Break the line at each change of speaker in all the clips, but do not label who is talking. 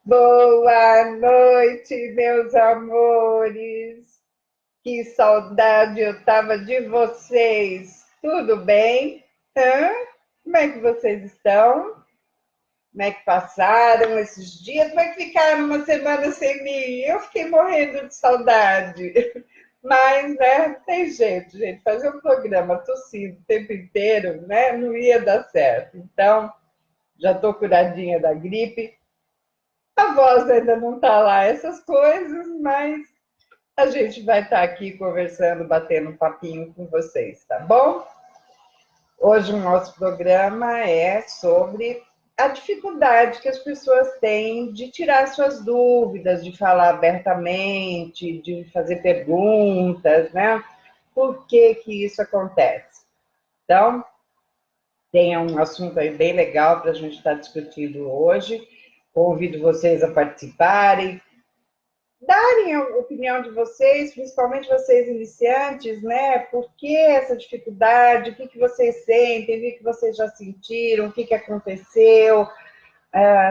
Boa noite, meus amores. Que saudade eu tava de vocês. Tudo bem? Hã? Como é que vocês estão? Como é que passaram esses dias? Como é que ficaram uma semana sem mim? Eu fiquei morrendo de saudade. Mas, né, não tem jeito, gente. Fazer um programa tossindo o tempo inteiro, né, não ia dar certo. Então, já tô curadinha da gripe. A voz ainda não está lá, essas coisas, mas a gente vai estar aqui conversando, batendo um papinho com vocês, tá bom? Hoje o nosso programa é sobre a dificuldade que as pessoas têm de tirar suas dúvidas, de falar abertamente, de fazer perguntas, né? Por que que isso acontece? Então, tem um assunto aí bem legal para a gente estar discutindo hoje. Convido vocês a participarem, darem a opinião de vocês, principalmente vocês iniciantes, né? Por que essa dificuldade? O que, que vocês sentem? O que, que vocês já sentiram? O que, que aconteceu?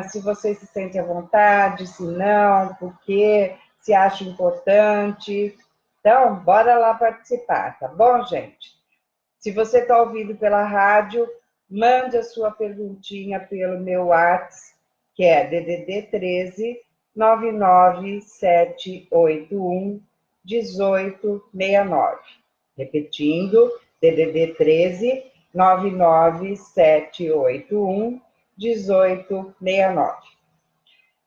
Se vocês se sentem à vontade, se não, por quê? Se acham importante. Então, bora lá participar, tá bom, gente? Se você está ouvindo pela rádio, mande a sua perguntinha pelo meu WhatsApp, que é DDD 13 99781 1869. Repetindo, DDD 13 99781 1869.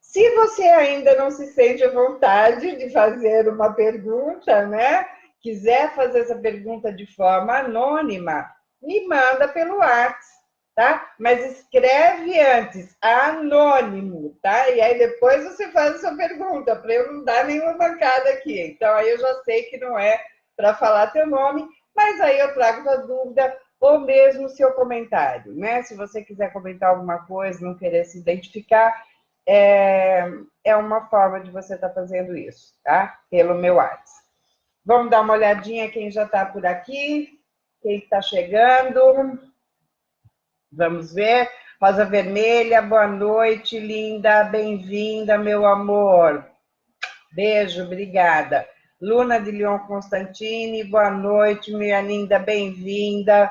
Se você ainda não se sente à vontade de fazer uma pergunta, né? Quiser fazer essa pergunta de forma anônima, me manda pelo WhatsApp, tá? Mas escreve antes, anônimo, tá? E aí depois você faz a sua pergunta, para eu não dar nenhuma bancada aqui. Então aí eu já sei que não é para falar teu nome, mas aí eu trago a dúvida ou mesmo o seu comentário, né? Se você quiser comentar alguma coisa, não querer se identificar, é uma forma de você estar fazendo isso, tá? Pelo meu WhatsApp. Vamos dar uma olhadinha quem já está por aqui, quem está chegando. Vamos ver. Rosa Vermelha, boa noite, linda, bem-vinda, meu amor. Beijo, obrigada. Luna de Leon Constantini, boa noite, minha linda, bem-vinda.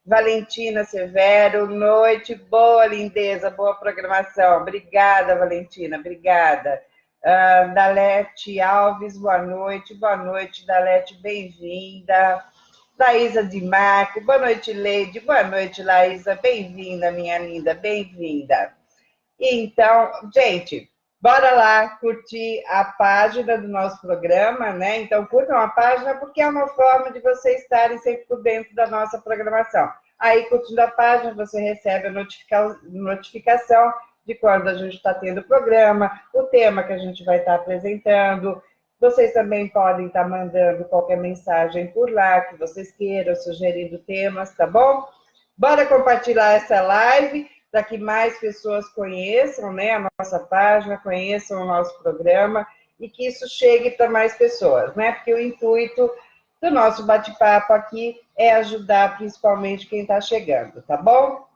Valentina Severo, noite, boa lindeza, boa programação. Obrigada, Valentina, obrigada. Dalete Alves, boa noite, Dalete, bem-vinda. Laísa de Marco, boa noite, Leide, boa noite, Laísa, bem-vinda, minha linda, bem-vinda. Então, gente, bora lá curtir a página do nosso programa, né? Então, curtam a página porque é uma forma de vocês estarem sempre por dentro da nossa programação. Aí, curtindo a página, você recebe a notificação de quando a gente está tendo o programa, o tema que a gente vai estar apresentando. Vocês também podem estar mandando qualquer mensagem por lá que vocês queiram, sugerindo temas, tá bom? Bora compartilhar essa live para que mais pessoas conheçam, né, a nossa página, conheçam o nosso programa e que isso chegue para mais pessoas, né? Porque o intuito do nosso bate-papo aqui é ajudar principalmente quem está chegando, tá bom?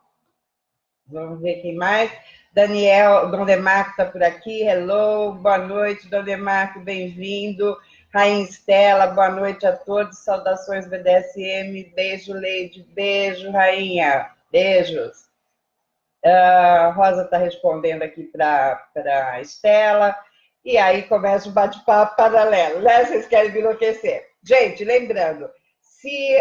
Vamos ver quem mais. Daniel, Dom Demarco está por aqui. Hello, boa noite, Dom Demarco, bem-vindo. Rainha Estela, boa noite a todos. Saudações BDSM. Beijo, Leide. Beijo, Rainha. Beijos. A Rosa está respondendo aqui para a Estela. E aí começa o bate-papo paralelo, né? Vocês querem me enlouquecer. Gente, lembrando, se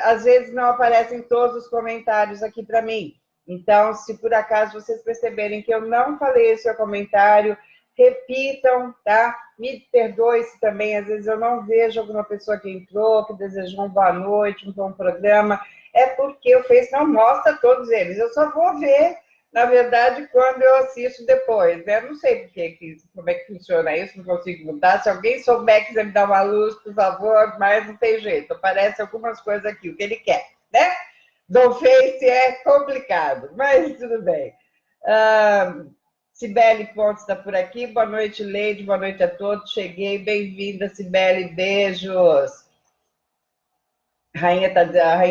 às vezes não aparecem todos os comentários aqui para mim, então, se por acaso vocês perceberem que eu não falei o seu comentário, repitam, tá? Me perdoe se também, às vezes eu não vejo alguma pessoa que entrou, que desejou uma boa noite, um bom programa, é porque o Face não mostra todos eles. Eu só vou ver, na verdade, quando eu assisto depois, né? Não sei como é que funciona isso, não consigo mudar. Se alguém souber, quiser me dar uma luz, por favor, mas não tem jeito. Aparece algumas coisas aqui, o que ele quer, né? Do Face é complicado, mas tudo bem. Cibele Pontes está por aqui. Boa noite, Leide. Boa noite a todos. Cheguei. Bem-vinda, Cibele. Beijos. A Rainha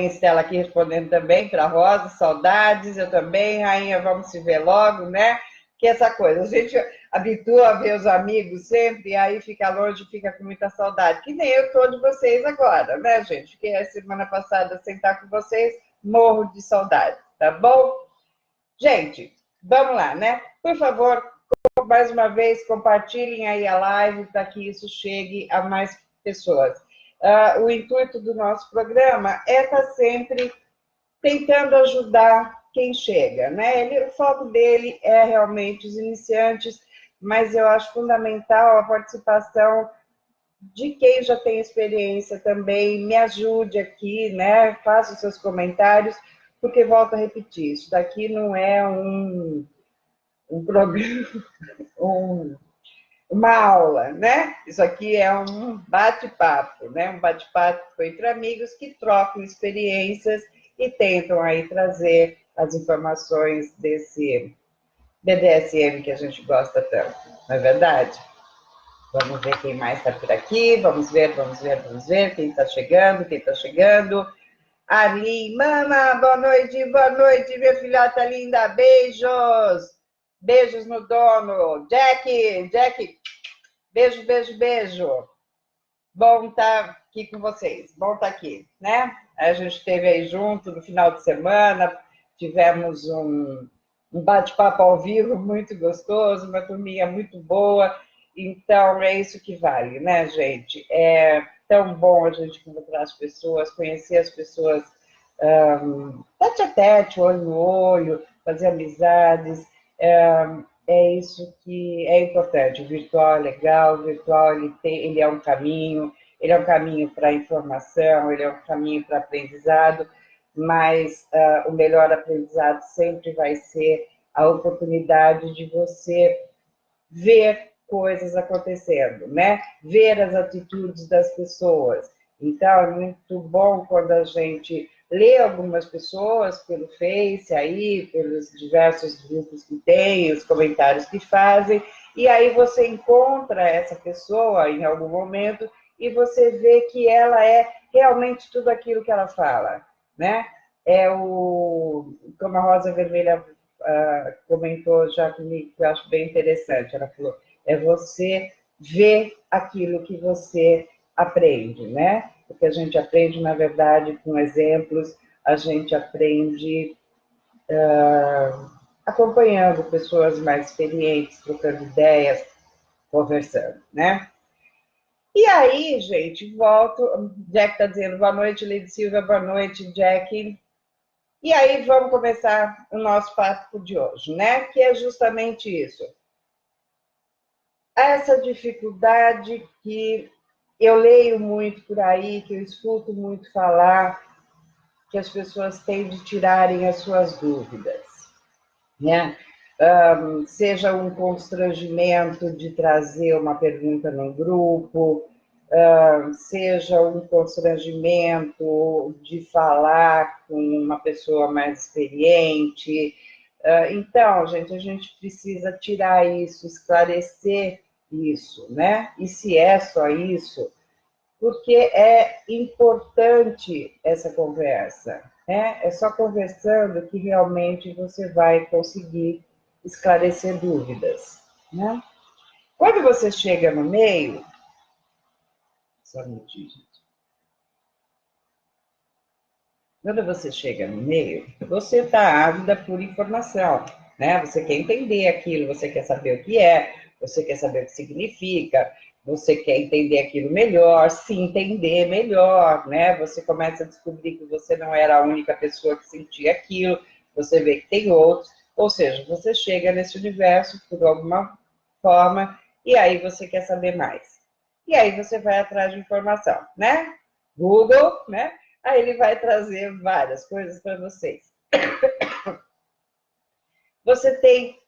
Estela aqui respondendo também para a Rosa. Saudades. Eu também. Rainha, vamos se ver logo, né? Que essa coisa, a gente habitua a ver os amigos sempre, e aí fica longe, fica com muita saudade. Que nem eu estou de vocês agora, né, gente? Fiquei a semana passada sem estar com vocês, morro de saudade, tá bom? Gente, vamos lá, né? Por favor, mais uma vez, compartilhem aí a live para que isso chegue a mais pessoas. O intuito do nosso programa é estar sempre tentando ajudar quem chega, né? O foco dele é realmente os iniciantes, mas eu acho fundamental a participação de quem já tem experiência também. Me ajude aqui, né? Faça os seus comentários, porque volto a repetir, isso daqui não é um programa, uma aula, né? Isso aqui é um bate-papo, né? Um bate-papo entre amigos que trocam experiências e tentam aí trazer as informações desse BDSM que a gente gosta tanto, não é verdade? Vamos ver quem mais está por aqui, vamos ver quem está chegando, Arlene, mama, boa noite, minha filhota linda, beijos, beijos no dono, Jack, beijo, beijo, beijo. Bom estar aqui com vocês, bom estar aqui, né? A gente esteve aí junto no final de semana, tivemos um bate-papo ao vivo muito gostoso, uma turminha muito boa, então é isso que vale, né, gente? É tão bom a gente encontrar as pessoas, conhecer as pessoas tete a tete, olho no olho, fazer amizades, é isso que é importante. O virtual é legal, o virtual ele é um caminho para a informação, ele é um caminho para aprendizado, mas o melhor aprendizado sempre vai ser a oportunidade de você ver coisas acontecendo, né? Ver as atitudes das pessoas. Então, é muito bom quando a gente lê algumas pessoas pelo Face, aí, pelos diversos grupos que tem, os comentários que fazem, e aí você encontra essa pessoa em algum momento e você vê que ela é realmente tudo aquilo que ela fala, né? Como a Rosa Vermelha comentou já comigo, que eu acho bem interessante. Ela falou, é você ver aquilo que você aprende, né? Porque a gente aprende, na verdade, com exemplos, a gente aprende acompanhando pessoas mais experientes, trocando ideias, conversando, né? E aí, gente, volto. Jack está dizendo boa noite, Lady Silvia, boa noite, Jack. E aí vamos começar o nosso papo de hoje, né? Que é justamente isso. Essa dificuldade que eu leio muito por aí, que eu escuto muito falar, que as pessoas têm de tirarem as suas dúvidas, né? Seja um constrangimento de trazer uma pergunta no grupo, seja um constrangimento de falar com uma pessoa mais experiente. Então, gente, a gente precisa tirar isso, esclarecer isso, né? E se é só isso, porque é importante essa conversa, né? É só conversando que realmente você vai conseguir esclarecer dúvidas, né? Quando você chega no meio, só um minutinho, gente. Quando você chega no meio, você está ávida por informação, né? Você quer entender aquilo, você quer saber o que é, você quer saber o que significa, você quer entender aquilo melhor, se entender melhor, né? Você começa a descobrir que você não era a única pessoa que sentia aquilo, você vê que tem outros, ou seja, você chega nesse universo por alguma forma e aí você quer saber mais. E aí você vai atrás de informação, né? Google, né? Aí ele vai trazer várias coisas para vocês. Você tem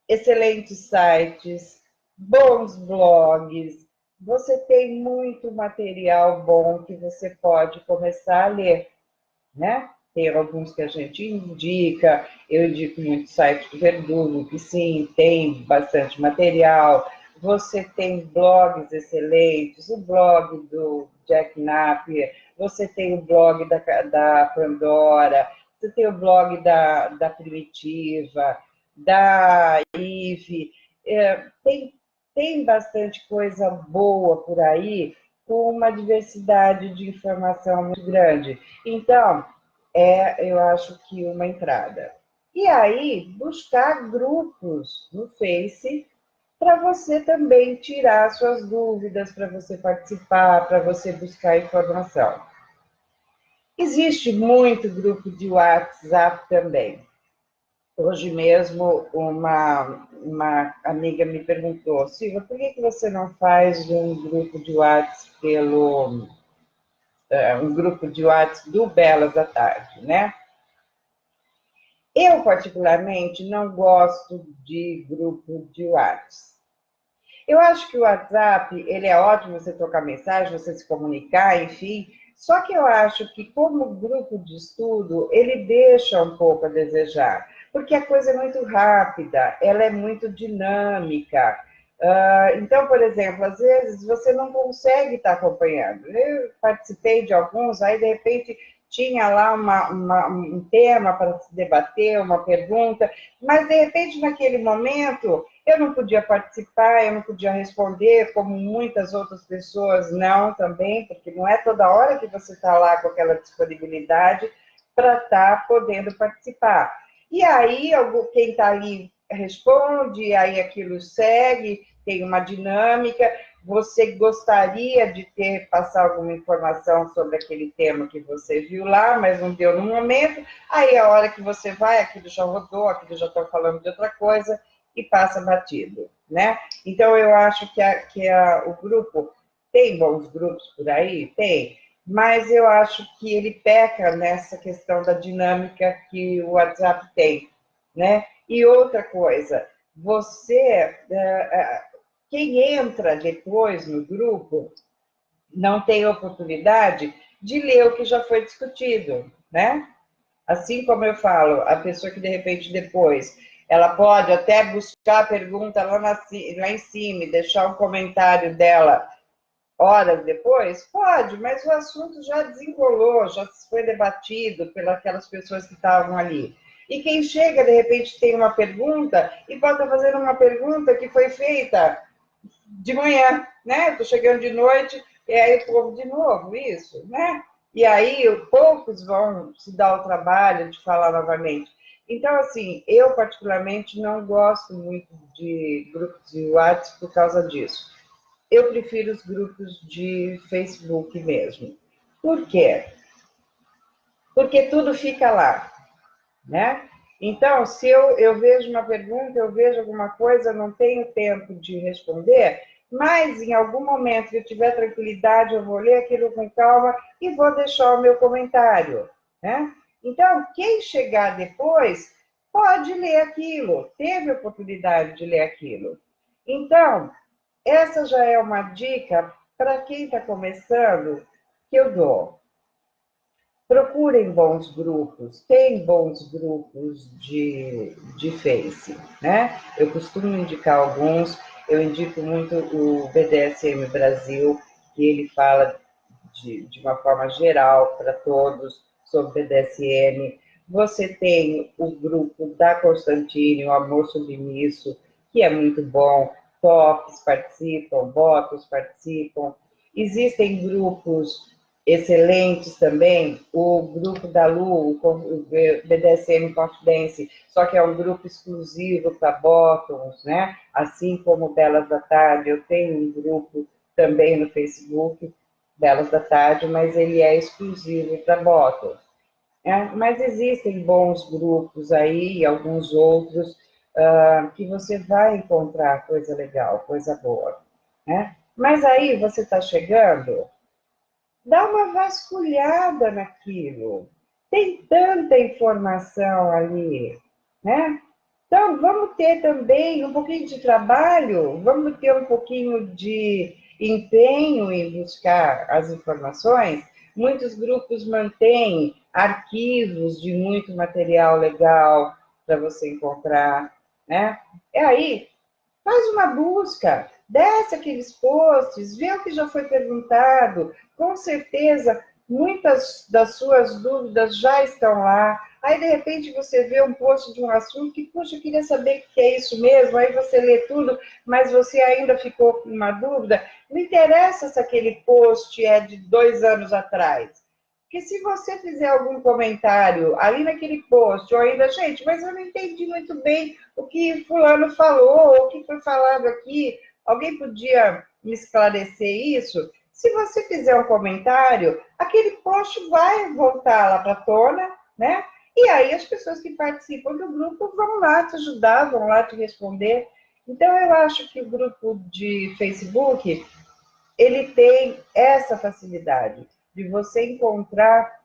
excelentes sites, bons blogs, você tem muito material bom que você pode começar a ler, né? Tem alguns que a gente indica, eu indico muito o site do Verdugo, que sim, tem bastante material. Você tem blogs excelentes, o blog do Jack Napier, você tem o blog da Pandora, você tem o blog da Primitiva, da IVE, tem bastante coisa boa por aí, com uma diversidade de informação muito grande. Então, eu acho que uma entrada. E aí, buscar grupos no Face para você também tirar suas dúvidas, para você participar, para você buscar informação. Existe muito grupo de WhatsApp também. Hoje mesmo, uma amiga me perguntou, Silvia, por que você não faz um grupo de WhatsApp um grupo de WhatsApp do Belas da Tarde, né? Eu, particularmente, não gosto de grupo de WhatsApp. Eu acho que o WhatsApp, ele é ótimo você trocar mensagem, você se comunicar, enfim. Só que eu acho que, como grupo de estudo, ele deixa um pouco a desejar, porque a coisa é muito rápida, ela é muito dinâmica. Então, por exemplo, às vezes você não consegue estar acompanhando. Eu participei de alguns, aí de repente tinha lá um tema para se debater, uma pergunta, mas de repente naquele momento eu não podia participar, eu não podia responder, como muitas outras pessoas não também, porque não é toda hora que você está lá com aquela disponibilidade para estar podendo participar. E aí, quem está ali responde, aí aquilo segue, tem uma dinâmica. Você gostaria de ter passado alguma informação sobre aquele tema que você viu lá, mas não deu no momento. Aí, a hora que você vai, aquilo já rodou, aquilo já está falando de outra coisa e passa batido, né? Então, eu acho que o grupo, tem bons grupos por aí? Tem, mas eu acho que ele peca nessa questão da dinâmica que o WhatsApp tem, né? E outra coisa, quem entra depois no grupo não tem oportunidade de ler o que já foi discutido, né? Assim como eu falo, a pessoa que de repente depois ela pode até buscar a pergunta lá em cima e deixar um comentário dela horas depois? Pode, mas o assunto já desenrolou, já foi debatido pelas pessoas que estavam ali. E quem chega, de repente, tem uma pergunta e pode estar fazendo uma pergunta que foi feita de manhã, né? Estou chegando de noite, e aí o povo de novo, isso, né? E aí poucos vão se dar o trabalho de falar novamente. Então, assim, eu particularmente não gosto muito de grupos de WhatsApp por causa disso. Eu prefiro os grupos de Facebook mesmo. Por quê? Porque tudo fica lá, né? Então, se eu vejo uma pergunta, eu vejo alguma coisa, não tenho tempo de responder, mas em algum momento que eu tiver tranquilidade, eu vou ler aquilo com calma e vou deixar o meu comentário, né? Então, quem chegar depois pode ler aquilo, teve oportunidade de ler aquilo. Então, essa já é uma dica para quem está começando que eu dou. Procurem bons grupos, tem bons grupos de Face, né? Eu costumo indicar alguns, eu indico muito o BDSM Brasil, que ele fala de uma forma geral para todos sobre BDSM. Você tem o grupo da Constantine, o Amor Submisso, que é muito bom, tops participam, botos participam. Existem grupos excelentes também, o grupo da Lu, o BDSM Confidence, só que é um grupo exclusivo para bottoms, né? Assim como Belas da Tarde, eu tenho um grupo também no Facebook, Belas da Tarde, mas ele é exclusivo para bottoms. Mas existem bons grupos aí, e alguns outros, que você vai encontrar coisa legal, coisa boa, né? Mas aí você está chegando, dá uma vasculhada naquilo. Tem tanta informação ali, né? Então, vamos ter também um pouquinho de trabalho, vamos ter um pouquinho de empenho em buscar as informações. Muitos grupos mantêm arquivos de muito material legal para você encontrar, né? E aí, faz uma busca, desce aqueles posts, vê o que já foi perguntado. Com certeza, muitas das suas dúvidas já estão lá. Aí, de repente, você vê um post de um assunto que, puxa, eu queria saber o que é isso mesmo. Aí você lê tudo, mas você ainda ficou com uma dúvida. Não interessa se aquele post é de 2 anos atrás. Porque se você fizer algum comentário ali naquele post, ou ainda, gente, mas eu não entendi muito bem o que fulano falou, o que foi falado aqui, alguém podia me esclarecer isso? Se você fizer um comentário, aquele post vai voltar lá para a tona, né? E aí as pessoas que participam do grupo vão lá te ajudar, vão lá te responder. Então eu acho que o grupo de Facebook, ele tem essa facilidade de você encontrar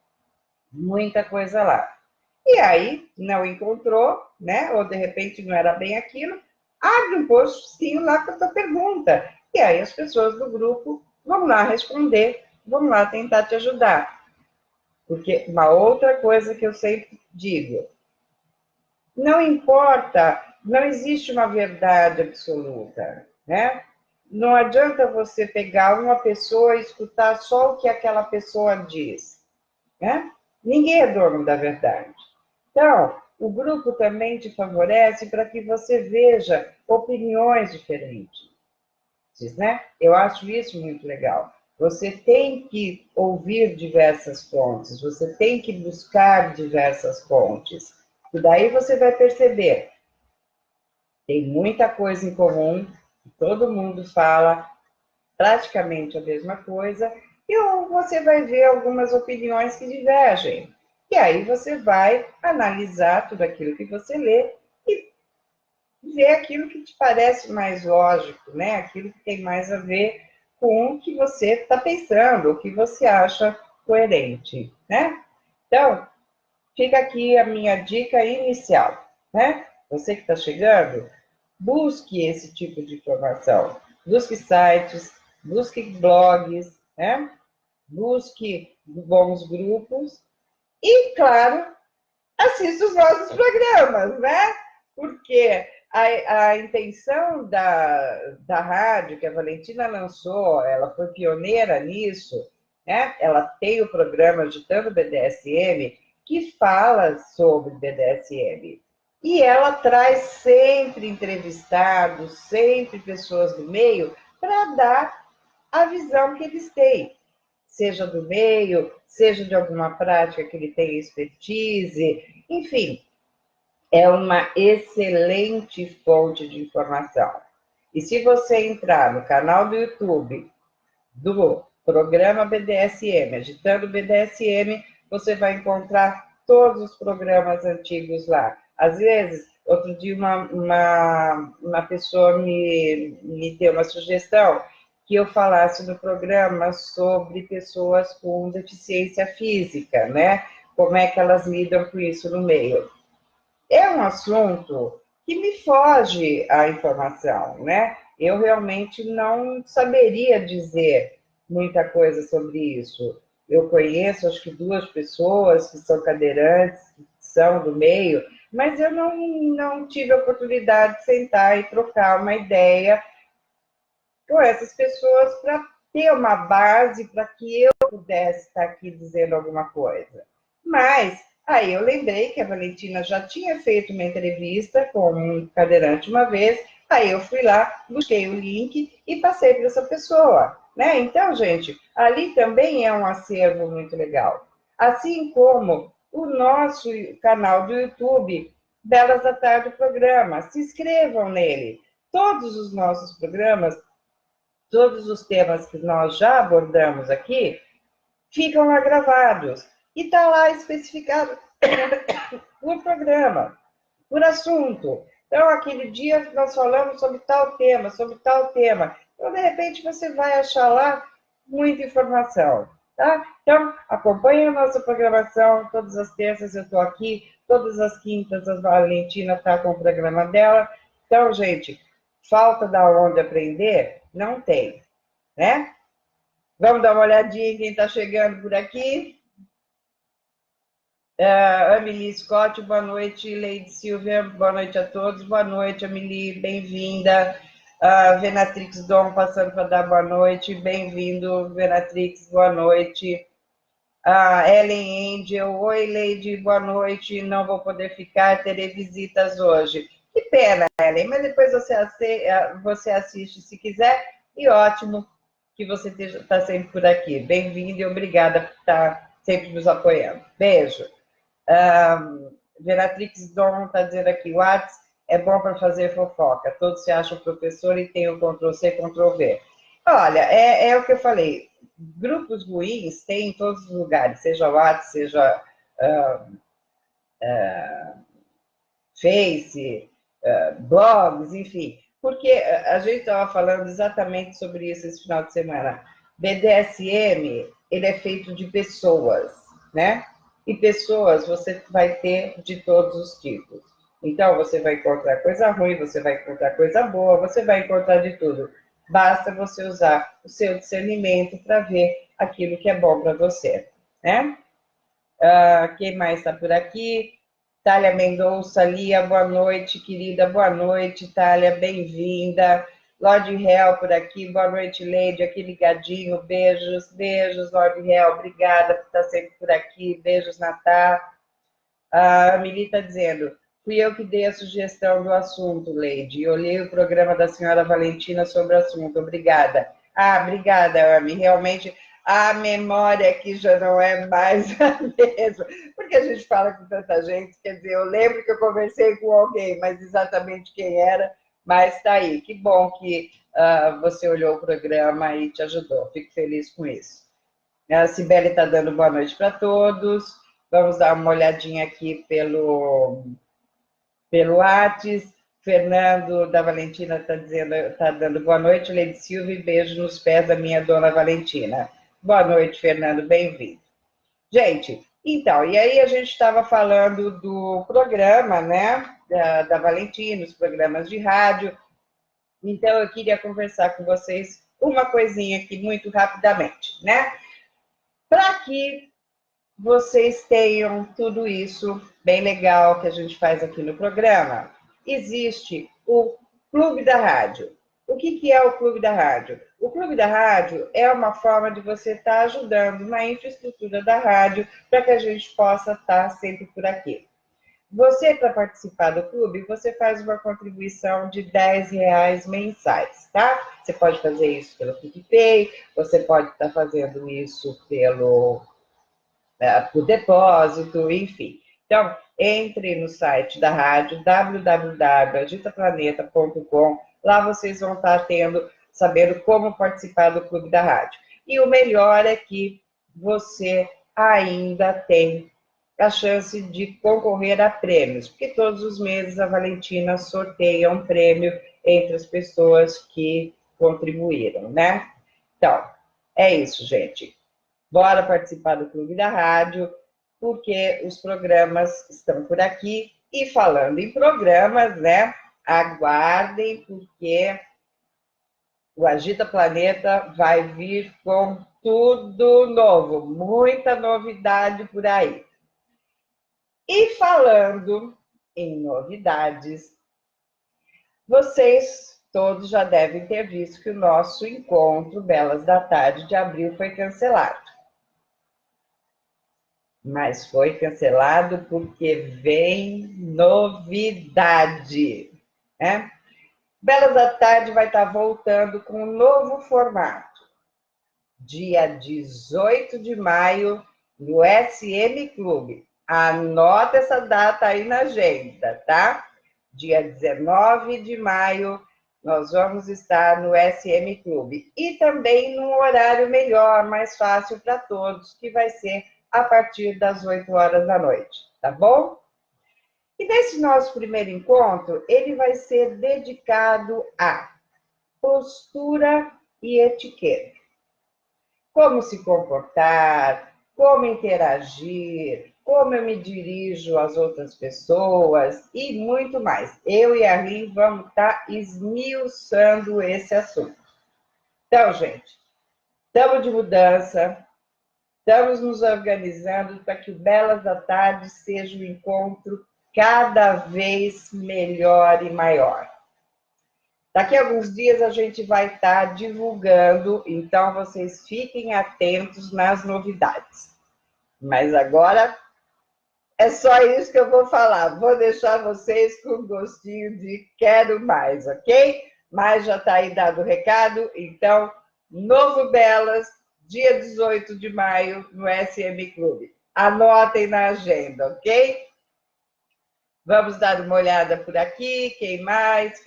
muita coisa lá. E aí, não encontrou, né? Ou de repente não era bem aquilo, abre um postinho lá com a tua pergunta. E aí as pessoas do grupo vão lá responder, vão lá tentar te ajudar. Porque uma outra coisa que eu sempre digo, não importa, não existe uma verdade absoluta, né? Não adianta você pegar uma pessoa e escutar só o que aquela pessoa diz, né? Ninguém é dono da verdade. Então, o grupo também te favorece para que você veja opiniões diferentes, né? Eu acho isso muito legal. Você tem que ouvir diversas fontes, você tem que buscar diversas fontes. E daí você vai perceber, tem muita coisa em comum, todo mundo fala praticamente a mesma coisa, e você vai ver algumas opiniões que divergem. E aí você vai analisar tudo aquilo que você lê e ver aquilo que te parece mais lógico, né? Aquilo que tem mais a ver com o que você está pensando, o que você acha coerente, né? Então, fica aqui a minha dica inicial, né? Você que está chegando, busque esse tipo de informação. Busque sites, busque blogs, né? Busque bons grupos e, claro, assista os nossos programas, né? Porque a intenção da rádio que a Valentina lançou, ela foi pioneira nisso, né? Ela tem o programa Agitando BDSM, que fala sobre BDSM. E ela traz sempre entrevistados, sempre pessoas do meio, para dar a visão que eles têm, seja do meio, seja de alguma prática que ele tenha expertise, enfim, é uma excelente fonte de informação. E se você entrar no canal do YouTube do programa BDSM, Agitando BDSM, você vai encontrar todos os programas antigos lá. Às vezes, outro dia uma pessoa me deu uma sugestão que eu falasse no programa sobre pessoas com deficiência física, né? Como é que elas lidam com isso no meio. É um assunto que me foge a informação, né? Eu realmente não saberia dizer muita coisa sobre isso. Eu conheço, acho que 2 pessoas que são cadeirantes, que são do meio, mas eu não tive a oportunidade de sentar e trocar uma ideia com essas pessoas para ter uma base para que eu pudesse estar aqui dizendo alguma coisa. Mas aí eu lembrei que a Valentina já tinha feito uma entrevista com um cadeirante uma vez, aí eu fui lá, busquei o link e passei para essa pessoa. Né? Então, gente, ali também é um acervo muito legal. Assim como o nosso canal do YouTube, Belas da Tarde o Programa. Se inscrevam nele. Todos os nossos programas, todos os temas que nós já abordamos aqui, ficam lá gravados. E está lá especificado por programa, por assunto. Então, aquele dia nós falamos sobre tal tema, sobre tal tema. Então, de repente, você vai achar lá muita informação. Tá? Então, acompanhe a nossa programação. Todas as terças eu estou aqui, todas as quintas a Valentina está com o programa dela. Então, gente, falta da onde aprender? Não tem, né? Vamos dar uma olhadinha em quem está chegando por aqui. Amelie Scott, boa noite. Leide Silvia, boa noite a todos. Boa noite, Amelie, bem-vinda. Venatrix Dom passando para dar boa noite. Bem-vindo, Venatrix, boa noite. A Ellen Angel, oi, Leide, boa noite, não vou poder ficar, terei visitas hoje. Que pena, Ellen, mas depois você assiste se quiser, e ótimo que você está sempre por aqui. Bem-vindo e obrigada por estar sempre nos apoiando. Beijo. Veratrix Dom está dizendo aqui, o WhatsApp é bom para fazer fofoca. Todos se acham professor e tem o Ctrl-C, Ctrl-V. Olha, é o que eu falei. Grupos ruins tem em todos os lugares, seja WhatsApp, seja Face, blogs, enfim. Porque a gente estava falando exatamente sobre isso esse final de semana. BDSM, ele é feito de pessoas, né? E pessoas você vai ter de todos os tipos. Então, você vai encontrar coisa ruim, você vai encontrar coisa boa, você vai encontrar de tudo. Basta você usar o seu discernimento para ver aquilo que é bom para você, né? Quem mais está por aqui? Thalia Mendonça, Lia, boa noite, querida, boa noite, Thalia, bem-vinda. Lorde Hell por aqui, boa noite, Leide, aqui ligadinho, beijos, beijos, Lorde Hell, obrigada por estar sempre por aqui, beijos, Natá. A Mili está dizendo, fui eu que dei a sugestão do assunto, Leide, e olhei o programa da senhora Valentina sobre o assunto, obrigada. Obrigada, Ami, realmente a memória aqui já não é mais a mesma, porque a gente fala com tanta gente, quer dizer, eu lembro que eu conversei com alguém, mas exatamente quem era, mas está aí, que bom que você olhou o programa e te ajudou, fico feliz com isso. A Cibele está dando boa noite para todos. Vamos dar uma olhadinha aqui pelo Whats. Fernando da Valentina está dizendo, está dando boa noite, Leide Silva, e beijo nos pés da minha dona Valentina. Boa noite, Fernando, bem-vindo. Gente, então, e aí a gente estava falando do programa, né, da Valentina, os programas de rádio. Então, eu queria conversar com vocês uma coisinha aqui muito rapidamente, né? Para que vocês tenham tudo isso bem legal que a gente faz aqui no programa, existe o Clube da Rádio. O que é o Clube da Rádio? O Clube da Rádio é uma forma de você estar ajudando na infraestrutura da rádio para que a gente possa estar sempre por aqui. Você, para participar do clube, você faz uma contribuição de R$ 10 mensais, tá? Você pode fazer isso pelo PicPay, você pode estar fazendo isso por depósito, enfim. Então, entre no site da rádio, www.agitaplaneta.com, lá vocês vão estar sabendo como participar do Clube da Rádio. E o melhor é que você ainda tem a chance de concorrer a prêmios, porque todos os meses a Valentina sorteia um prêmio entre as pessoas que contribuíram, né? Então, é isso, gente. Bora participar do Clube da Rádio, porque os programas estão por aqui. E falando em programas, né? Aguardem, porque o Agita Planeta vai vir com tudo novo, muita novidade por aí. E falando em novidades, vocês todos já devem ter visto que o nosso encontro Belas da Tarde de abril foi cancelado. Mas foi cancelado porque vem novidade, né? Belas da Tarde vai estar voltando com um novo formato. Dia 18 de maio, no SM Clube. Anota essa data aí na agenda, tá? Dia 19 de maio, nós vamos estar no SM Clube. E também num horário melhor, mais fácil para todos, que vai ser a partir das 8 horas da noite, tá bom? E nesse nosso primeiro encontro, ele vai ser dedicado a postura e etiqueta. Como se comportar, como interagir, como eu me dirijo às outras pessoas e muito mais. Eu e a Rin vamos estar esmiuçando esse assunto. Então, gente, estamos de mudança, estamos nos organizando para que o Belas da Tarde seja um encontro cada vez melhor e maior. Daqui a alguns dias a gente vai estar divulgando, então vocês fiquem atentos nas novidades. Mas agora é só isso que eu vou falar. Vou deixar vocês com gostinho de quero mais, ok? Mas já está aí dado o recado. Então, Novo Belas, dia 18 de maio, no SM Clube. Anotem na agenda, ok? Vamos dar uma olhada por aqui. Quem mais?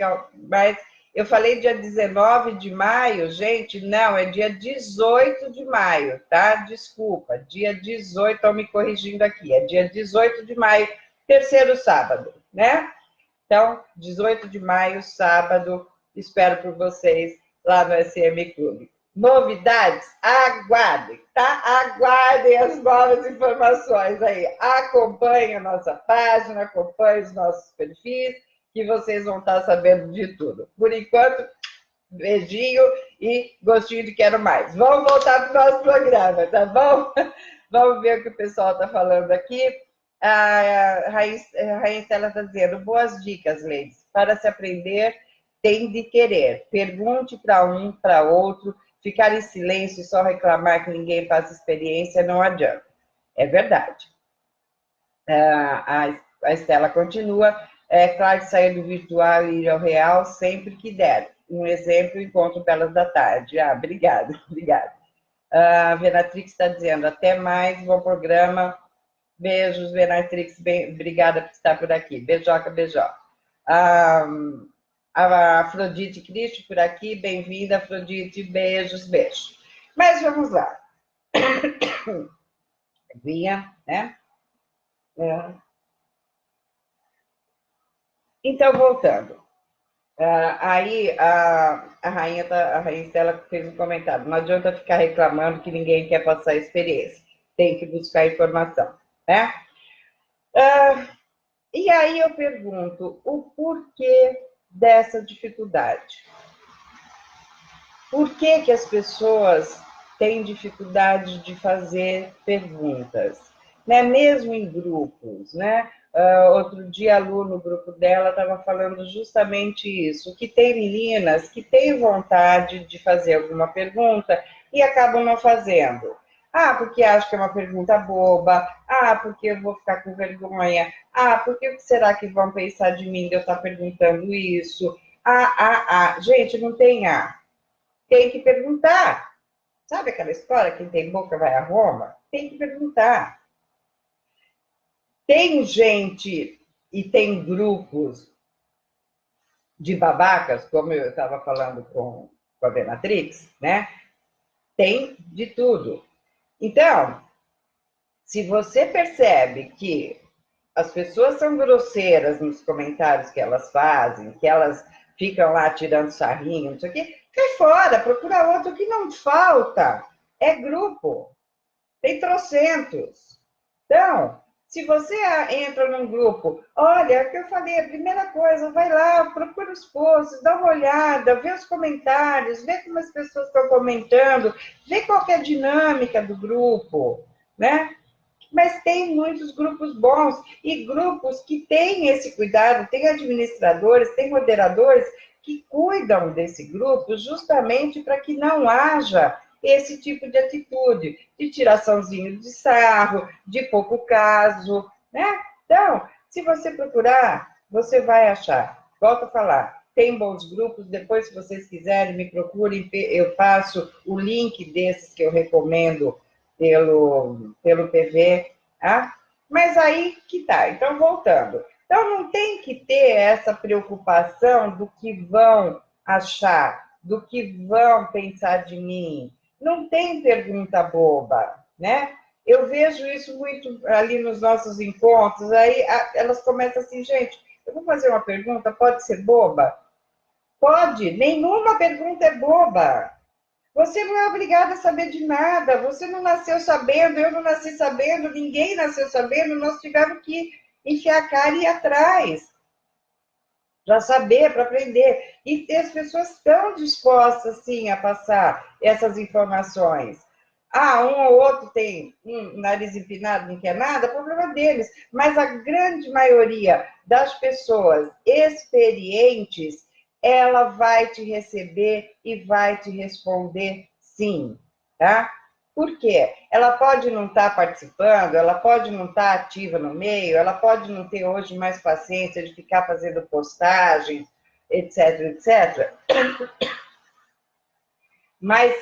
Eu falei dia 19 de maio, gente. Não, é dia 18 de maio, tá? Desculpa, dia 18, estão me corrigindo aqui. É dia 18 de maio, terceiro sábado, né? Então, 18 de maio, sábado, espero por vocês lá no SM Clube. Novidades? Aguardem, tá? Aguardem as novas informações aí. Acompanhem a nossa página, acompanhem os nossos perfis, que vocês vão estar sabendo de tudo. Por enquanto, beijinho e gostinho de quero mais. Vamos voltar para o nosso programa, tá bom? Vamos ver o que o pessoal está falando aqui. A Rainha Estela está dizendo, boas dicas, Leis. Para se aprender, tem de querer. Pergunte para um, para outro. Ficar em silêncio e só reclamar que ninguém passa experiência não adianta. É verdade. A Estela continua. É claro que sair do virtual e ir ao real sempre que der. Um exemplo, Encontro Belas da Tarde. Obrigada, obrigada. A Venatrix está dizendo, até mais, bom programa. Beijos, Venatrix, obrigada por estar por aqui. Beijoca, beijoca. A Afrodite Cristo por aqui, bem-vinda, Afrodite, beijos, beijos. Mas vamos lá. Vinha, né? Então, voltando. Aí a Rainha Estela fez um comentário. Não adianta ficar reclamando que ninguém quer passar experiência. Tem que buscar informação, né? E aí eu pergunto, o porquê dessa dificuldade? Por que as pessoas têm dificuldade de fazer perguntas? Né? Mesmo em grupos, né? Outro dia, a Lu, no grupo dela, estava falando justamente isso, que tem meninas que têm vontade de fazer alguma pergunta e acabam não fazendo. Porque acho que é uma pergunta boba. Porque eu vou ficar com vergonha. Porque o que será que vão pensar de mim de eu estar perguntando isso? Gente, não tem tem que perguntar. Sabe aquela história, quem tem boca vai a Roma? Tem que perguntar. Tem gente e tem grupos de babacas, como eu estava falando com a Benatrix, né? Tem de tudo. Então, se você percebe que as pessoas são grosseiras nos comentários que elas fazem, que elas ficam lá tirando sarrinho, não sei o quê, cai fora, procura outro que não falta. É grupo. Tem trocentos. Então, se você entra num grupo, olha, é o que eu falei, a primeira coisa, vai lá, procura os posts, dá uma olhada, vê os comentários, vê como as pessoas estão comentando, vê qual é a dinâmica do grupo, né? Mas tem muitos grupos bons e grupos que têm esse cuidado, tem administradores, tem moderadores que cuidam desse grupo justamente para que não haja esse tipo de atitude, de tiraçãozinho de sarro, de pouco caso, né? Então, se você procurar, você vai achar. Volto a falar, tem bons grupos, depois, se vocês quiserem, me procurem, eu passo o link desses que eu recomendo pelo PV, tá? Mas aí que tá. Então, voltando. Então, não tem que ter essa preocupação do que vão achar, do que vão pensar de mim. Não tem pergunta boba, né? Eu vejo isso muito ali nos nossos encontros, aí elas começam assim, gente, eu vou fazer uma pergunta, pode ser boba? Pode, nenhuma pergunta é boba. Você não é obrigado a saber de nada, você não nasceu sabendo, eu não nasci sabendo, ninguém nasceu sabendo, nós tivemos que enfiar a cara e ir atrás, para saber, para aprender. E as pessoas estão dispostas, sim, a passar essas informações. Um ou outro tem um nariz empinado, não quer nada, problema deles. Mas a grande maioria das pessoas experientes, ela vai te receber e vai te responder sim, tá? Por quê? Ela pode não estar participando, ela pode não estar ativa no meio, ela pode não ter hoje mais paciência de ficar fazendo postagem, etc, etc. Mas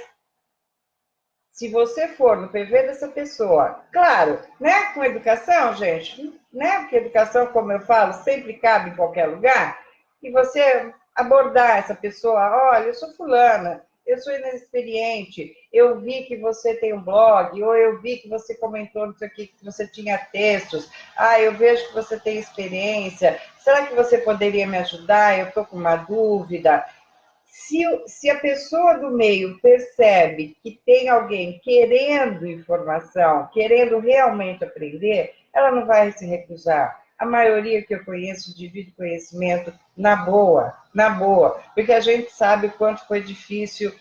se você for no PV dessa pessoa, claro, né, com educação, gente, né, porque educação, como eu falo, sempre cabe em qualquer lugar, e você abordar essa pessoa, olha, eu sou fulana, eu sou inexperiente, eu vi que você tem um blog, ou eu vi que você comentou nisso aqui, que você tinha textos, eu vejo que você tem experiência, será que você poderia me ajudar? Eu estou com uma dúvida. Se a pessoa do meio percebe que tem alguém querendo informação, querendo realmente aprender, ela não vai se recusar. A maioria que eu conheço divide conhecimento na boa, porque a gente sabe o quanto foi difícil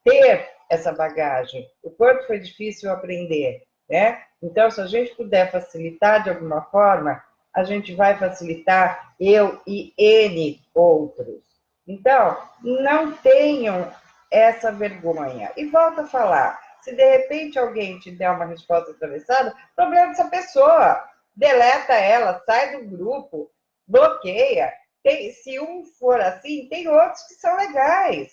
ter essa bagagem, o quanto foi difícil aprender, né? Então, se a gente puder facilitar de alguma forma, a gente vai facilitar eu e N outros. Então, não tenham essa vergonha. E volto a falar, se de repente alguém te der uma resposta atravessada, problema dessa pessoa. Deleta ela, sai do grupo, bloqueia. Se um for assim, tem outros que são legais.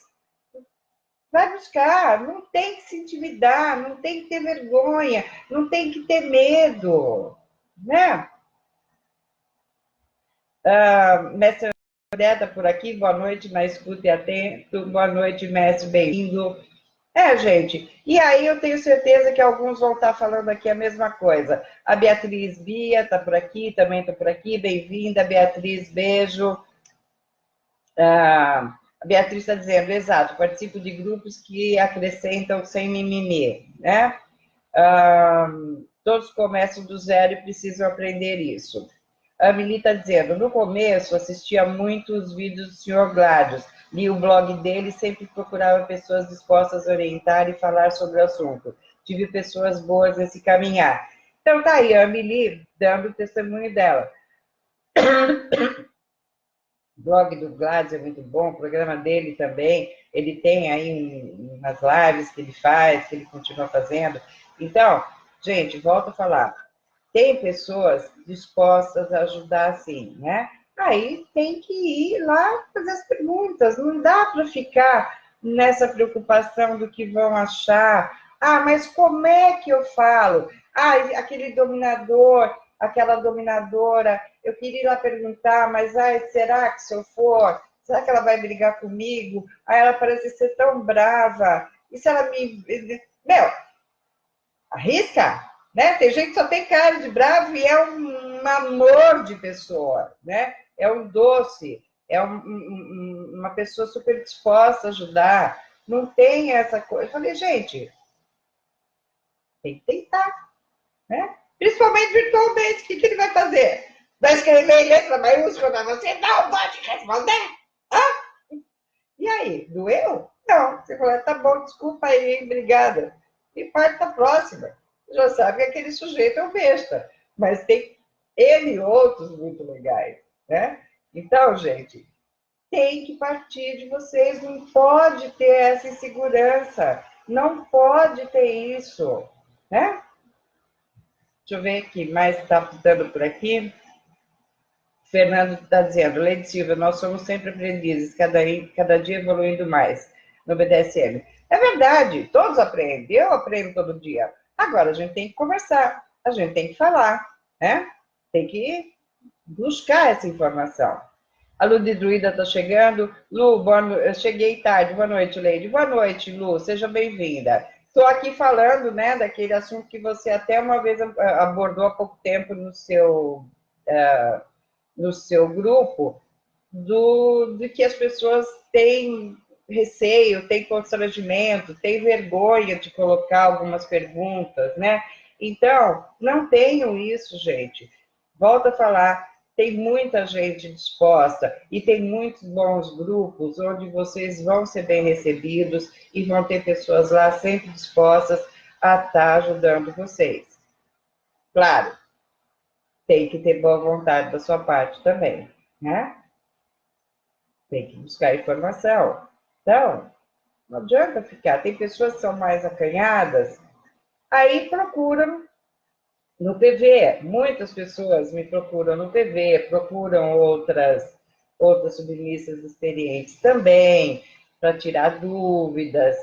Vai buscar, não tem que se intimidar, não tem que ter vergonha, não tem que ter medo, né? Mestre André está por aqui, boa noite, na escuta e atento, boa noite, mestre, bem-vindo. Gente, e aí eu tenho certeza que alguns vão estar falando aqui a mesma coisa. A Beatriz Bia está por aqui, também está por aqui, bem-vinda, Beatriz, beijo. A Beatriz está dizendo, exato, participo de grupos que acrescentam sem mimimi, né? Todos começam do zero e precisam aprender isso. A Mili está dizendo, no começo assistia muitos vídeos do Sr. Gladius, li o blog dele e sempre procurava pessoas dispostas a orientar e falar sobre o assunto. Tive pessoas boas nesse caminhar. Então tá aí, a Mili dando o testemunho dela. O blog do Gladys é muito bom, o programa dele também, ele tem aí umas lives que ele faz, que ele continua fazendo. Então, gente, volto a falar, tem pessoas dispostas a ajudar sim, né? Aí tem que ir lá fazer as perguntas, não dá para ficar nessa preocupação do que vão achar. Mas como é que eu falo? Aquele dominador, aquela dominadora, eu queria ir lá perguntar, mas será que se eu for, será que ela vai brigar comigo? Ela parece ser tão brava. E se ela me. Meu, arrisca, né? Tem gente que só tem cara de bravo e é um amor de pessoa, né? É um doce, é uma pessoa super disposta a ajudar. Não tem essa coisa. Eu falei, gente, tem que tentar, né? Principalmente virtualmente, o que ele vai fazer? Vai escrever em letra maiúscula para você? Não pode responder? E aí, doeu? Não. Você falou, tá bom, desculpa aí, hein? Obrigada. E parte da próxima. Você já sabe que aquele sujeito é um besta. Mas tem ele e outros muito legais, né? Então, gente, tem que partir de vocês. Não pode ter essa insegurança. Não pode ter isso, né? Deixa eu ver aqui, mais está dando por aqui. Fernando está dizendo, Leide Silva, nós somos sempre aprendizes, cada dia evoluindo mais no BDSM. É verdade, todos aprendem, eu aprendo todo dia. Agora a gente tem que conversar, a gente tem que falar, né? Tem que buscar essa informação. A Lu de Druida está chegando. Lu, eu cheguei tarde. Boa noite, Leide. Boa noite, Lu. Seja bem-vinda. Estou aqui falando, né, daquele assunto que você até uma vez abordou há pouco tempo no seu grupo, de que as pessoas têm receio, têm constrangimento, têm vergonha de colocar algumas perguntas, né? Então, não tenham isso, gente. Volto a falar, tem muita gente disposta e tem muitos bons grupos onde vocês vão ser bem recebidos e vão ter pessoas lá sempre dispostas a estar ajudando vocês. Claro, tem que ter boa vontade da sua parte também, né? Tem que buscar informação. Então, Não adianta ficar. Tem pessoas que são mais acanhadas, aí procuram no PV. Muitas pessoas me procuram no PV, procuram outras submissas experientes também, para tirar dúvidas,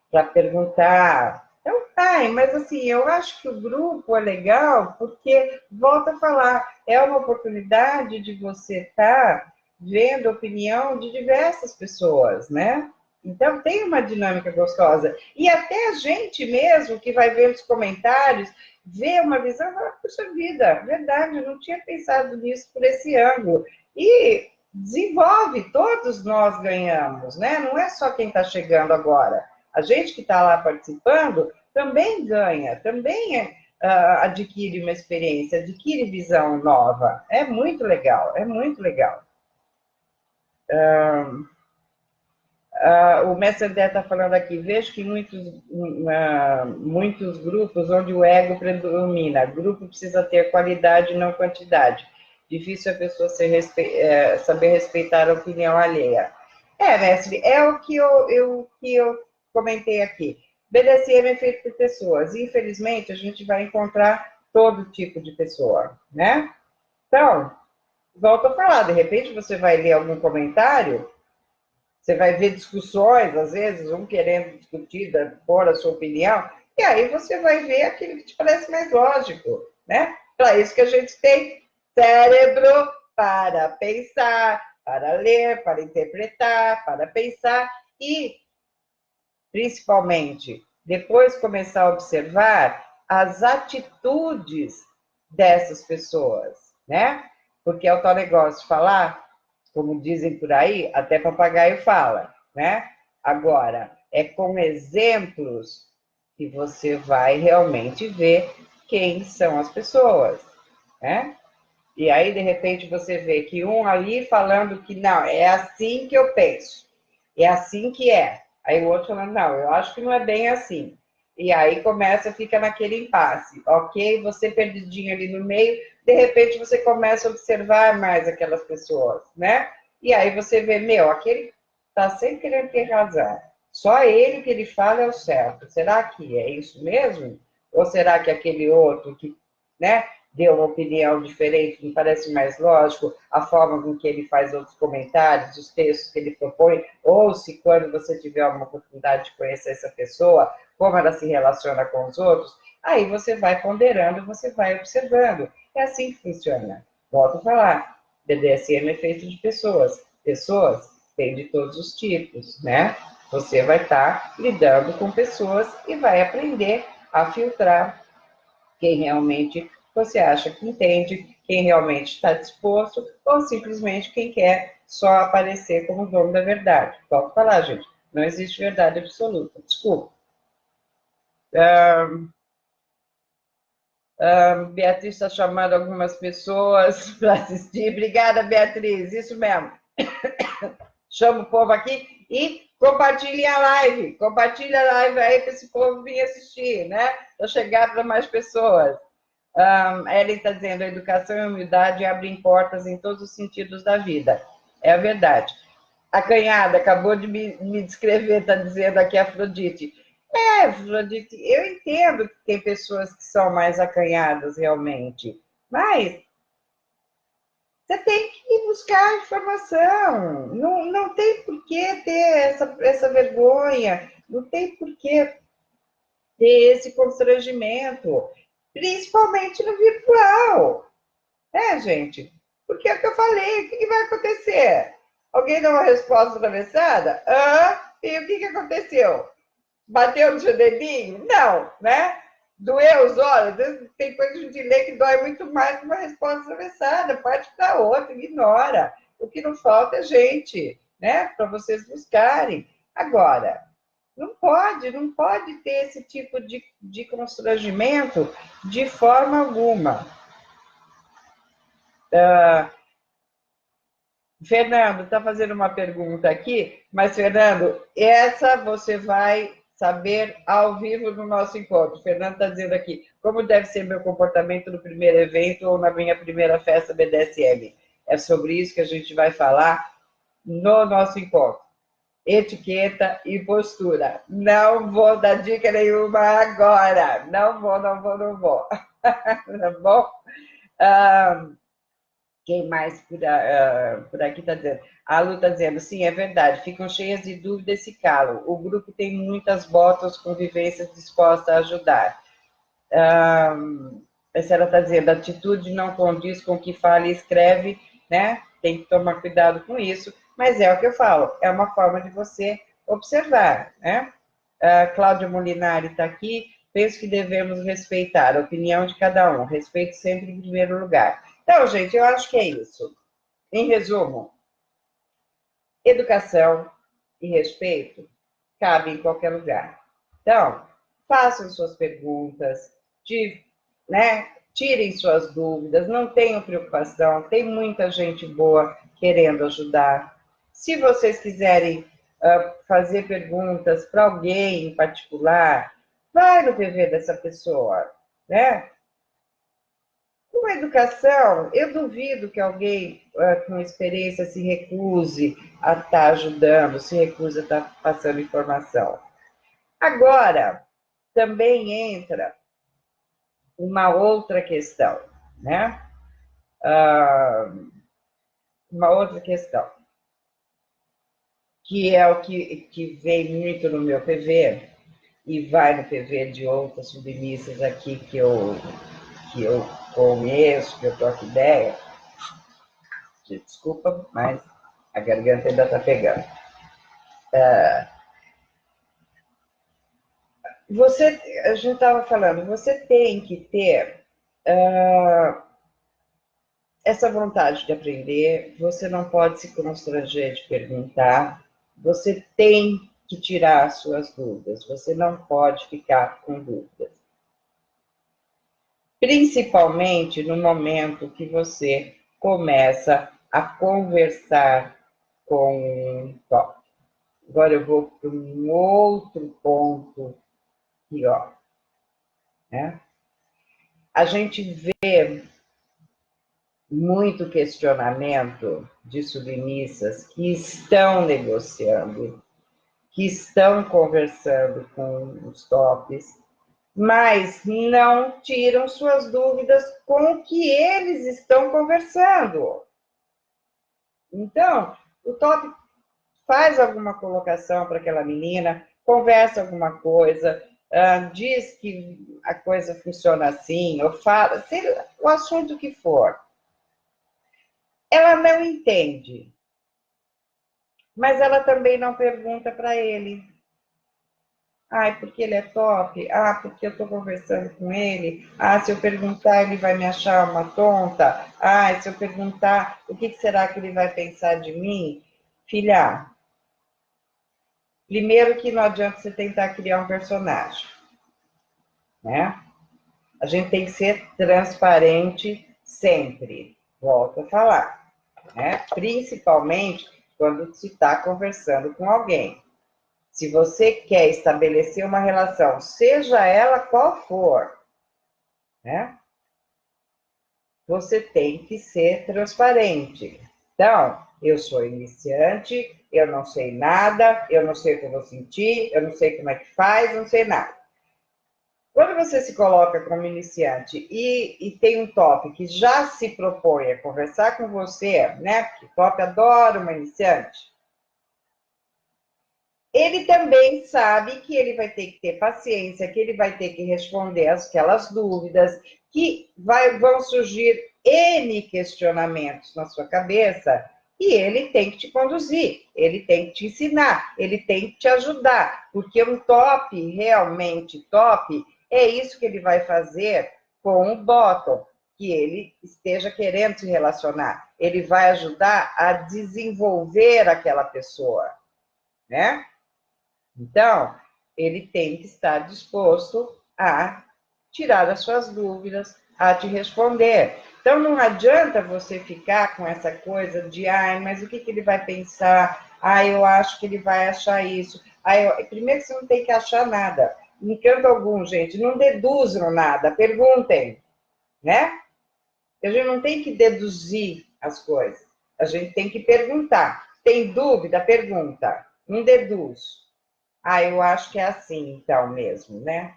para perguntar. Então, mas assim, eu acho que o grupo é legal porque, volta a falar, é uma oportunidade de você estar vendo a opinião de diversas pessoas, né? Então, tem uma dinâmica gostosa. E até a gente mesmo, que vai ver os comentários, vê uma visão e fala, puxa vida, verdade, eu não tinha pensado nisso por esse ângulo. E desenvolve, todos nós ganhamos, né? Não é só quem está chegando agora. A gente que está lá participando também ganha, também adquire uma experiência, adquire visão nova. É muito legal, é muito legal. O mestre André está falando aqui, vejo que muitos grupos onde o ego predomina, grupo precisa ter qualidade e não quantidade. Difícil a pessoa saber respeitar a opinião alheia. Mestre, é o que eu comentei aqui. BDSM é feito por pessoas. Infelizmente, a gente vai encontrar todo tipo de pessoa, né? Então, volto a falar, de repente você vai ler algum comentário, você vai ver discussões, às vezes, um querendo discutir, pôr a sua opinião, e aí você vai ver aquilo que te parece mais lógico, né? Para isso que a gente tem cérebro para pensar, para ler, para interpretar, para pensar e, principalmente, depois começar a observar as atitudes dessas pessoas, né? Porque é o tal negócio de falar, como dizem por aí, até papagaio fala, né? Agora, é com exemplos que você vai realmente ver quem são as pessoas, né? E aí, de repente, você vê que um ali falando que não, é assim que eu penso, é assim que é. Aí o outro falando, não, eu acho que não é bem assim. E aí começa, fica naquele impasse, ok? Você perdidinho ali no meio, de repente você começa a observar mais aquelas pessoas, né? E aí você vê, meu, aquele tá sempre querendo ter razão. Só ele que ele fala é o certo. Será que é isso mesmo? Ou será que aquele outro que, né, deu uma opinião diferente, me parece mais lógico, a forma com que ele faz outros comentários, os textos que ele propõe, ou se quando você tiver uma oportunidade de conhecer essa pessoa, como ela se relaciona com os outros, aí você vai ponderando, você vai observando. É assim que funciona. Volto a falar, BDSM é feito de pessoas. Pessoas tem de todos os tipos, né? Você vai estar lidando com pessoas e vai aprender a filtrar quem realmente você acha que entende, quem realmente está disposto, ou simplesmente quem quer só aparecer como dono da verdade. Volto a falar, gente, não existe verdade absoluta. Desculpa. Beatriz está chamando algumas pessoas para assistir. Obrigada, Beatriz, isso mesmo. Chama o povo aqui e compartilhe a live. Compartilhe a live aí para esse povo vir assistir, né? Para chegar para mais pessoas. Ellen está dizendo, a educação e a humildade abrem portas em todos os sentidos da vida. É a verdade. A Canhada acabou de me descrever, está dizendo aqui a Afrodite. Afrodite, eu entendo que tem pessoas que são mais acanhadas realmente, mas você tem que buscar informação. Não tem por que ter essa vergonha, não tem por que ter esse constrangimento, principalmente no virtual. Gente? Porque é o que eu falei, o que vai acontecer? Alguém deu uma resposta atravessada? E o que aconteceu? Bateu no seu dedinho? Não, né? Doeu os olhos? Tem coisa de ler que dói muito mais que uma resposta atravessada. Parte para outra, ignora. O que não falta é gente, né? Para vocês buscarem. Agora, não pode ter esse tipo de constrangimento de forma alguma. Fernando, está fazendo uma pergunta aqui, mas, Fernando, essa você vai saber ao vivo no nosso encontro. Fernando está dizendo aqui, como deve ser meu comportamento no primeiro evento ou na minha primeira festa BDSM? É sobre isso que a gente vai falar no nosso encontro. etiqueta e postura. Não vou dar dica nenhuma agora. Não vou. Tá bom? Quem mais por aqui está dizendo? A Lu está dizendo, sim, é verdade, ficam cheias de dúvidas e se calam. O grupo tem muitas botas com vivências dispostas a ajudar. A senhora está dizendo, a atitude não condiz com o que fala e escreve, né? Tem que tomar cuidado com isso, mas é o que eu falo, é uma forma de você observar, né? A Cláudia Molinari está aqui, penso que devemos respeitar a opinião de cada um, respeito sempre em primeiro lugar. Então, gente, eu acho que é isso. Em resumo, educação e respeito cabem em qualquer lugar. Então, façam suas perguntas, né? Tirem suas dúvidas, não tenham preocupação, tem muita gente boa querendo ajudar. Se vocês quiserem fazer perguntas para alguém em particular, vai no PV dessa pessoa, né? Com a educação, eu duvido que alguém com experiência se recuse a estar ajudando, se recuse a estar passando informação. Agora, também entra uma outra questão, né? Uma outra questão, que é o que vem muito no meu PV, e vai no PV de outras submissas aqui que eu conheço, que eu troco ideia. Desculpa, mas a garganta ainda está pegando. A gente estava falando, você tem que ter essa vontade de aprender, você não pode se constranger de perguntar, você tem que tirar as suas dúvidas, você não pode ficar com dúvidas. Principalmente no momento que você começa a conversar com um tópico. Agora eu vou para um outro ponto pior, né? A gente vê muito questionamento de submissas que estão negociando, que estão conversando com os tops, mas não tiram suas dúvidas com o que eles estão conversando. Então, o top faz alguma colocação para aquela menina, conversa alguma coisa, diz que a coisa funciona assim, ou fala, seja o assunto que for. Ela não entende, mas ela também não pergunta para ele. Ai, porque ele é top? Ah, porque eu estou conversando com ele? Ah, se eu perguntar, ele vai me achar uma tonta? Ah, se eu perguntar, o que será que ele vai pensar de mim? Filha, primeiro que não adianta você tentar criar um personagem, né? A gente tem que ser transparente sempre, volto a falar, né? Principalmente quando se está conversando com alguém. Se você quer estabelecer uma relação, seja ela qual for, né? Você tem que ser transparente. Então, eu sou iniciante, eu não sei nada, eu não sei o que eu vou sentir, eu não sei como é que faz, não sei nada. Quando você se coloca como iniciante e tem um top que já se propõe a conversar com você, né? Porque o top adora uma iniciante. Ele também sabe que ele vai ter que ter paciência, que ele vai ter que responder aquelas dúvidas, que vão surgir N questionamentos na sua cabeça, e ele tem que te conduzir, ele tem que te ensinar, ele tem que te ajudar, porque um top, realmente top, é isso que ele vai fazer com o bottom, que ele esteja querendo se relacionar. Ele vai ajudar a desenvolver aquela pessoa, né? Então, ele tem que estar disposto a tirar as suas dúvidas, a te responder. Então, não adianta você ficar com essa coisa de, ai, mas o que ele vai pensar? Ai, eu acho que ele vai achar isso. Ai, primeiro que você não tem que achar nada. Em canto algum, gente, não deduzam nada, perguntem, né? A gente não tem que deduzir as coisas, a gente tem que perguntar. Tem dúvida? Pergunta. um deduz. Ah, eu acho que é assim, então, mesmo, né?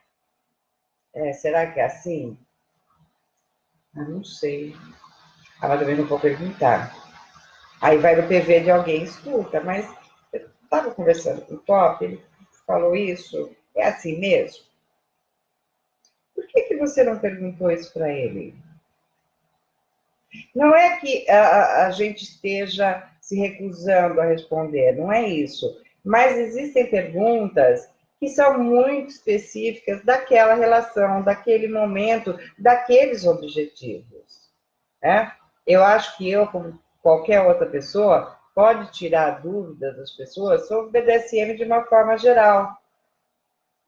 Será que é assim? Eu não sei. Ah, mas também não vou perguntar. Aí vai no PV de alguém, escuta, mas eu estava conversando com o Top, ele falou isso, é assim mesmo? Por que você não perguntou isso para ele? Não é que a gente esteja se recusando a responder, não é isso. Mas existem perguntas que são muito específicas daquela relação, daquele momento, daqueles objetivos. Né? Eu acho que eu, como qualquer outra pessoa, pode tirar dúvidas das pessoas sobre o BDSM de uma forma geral.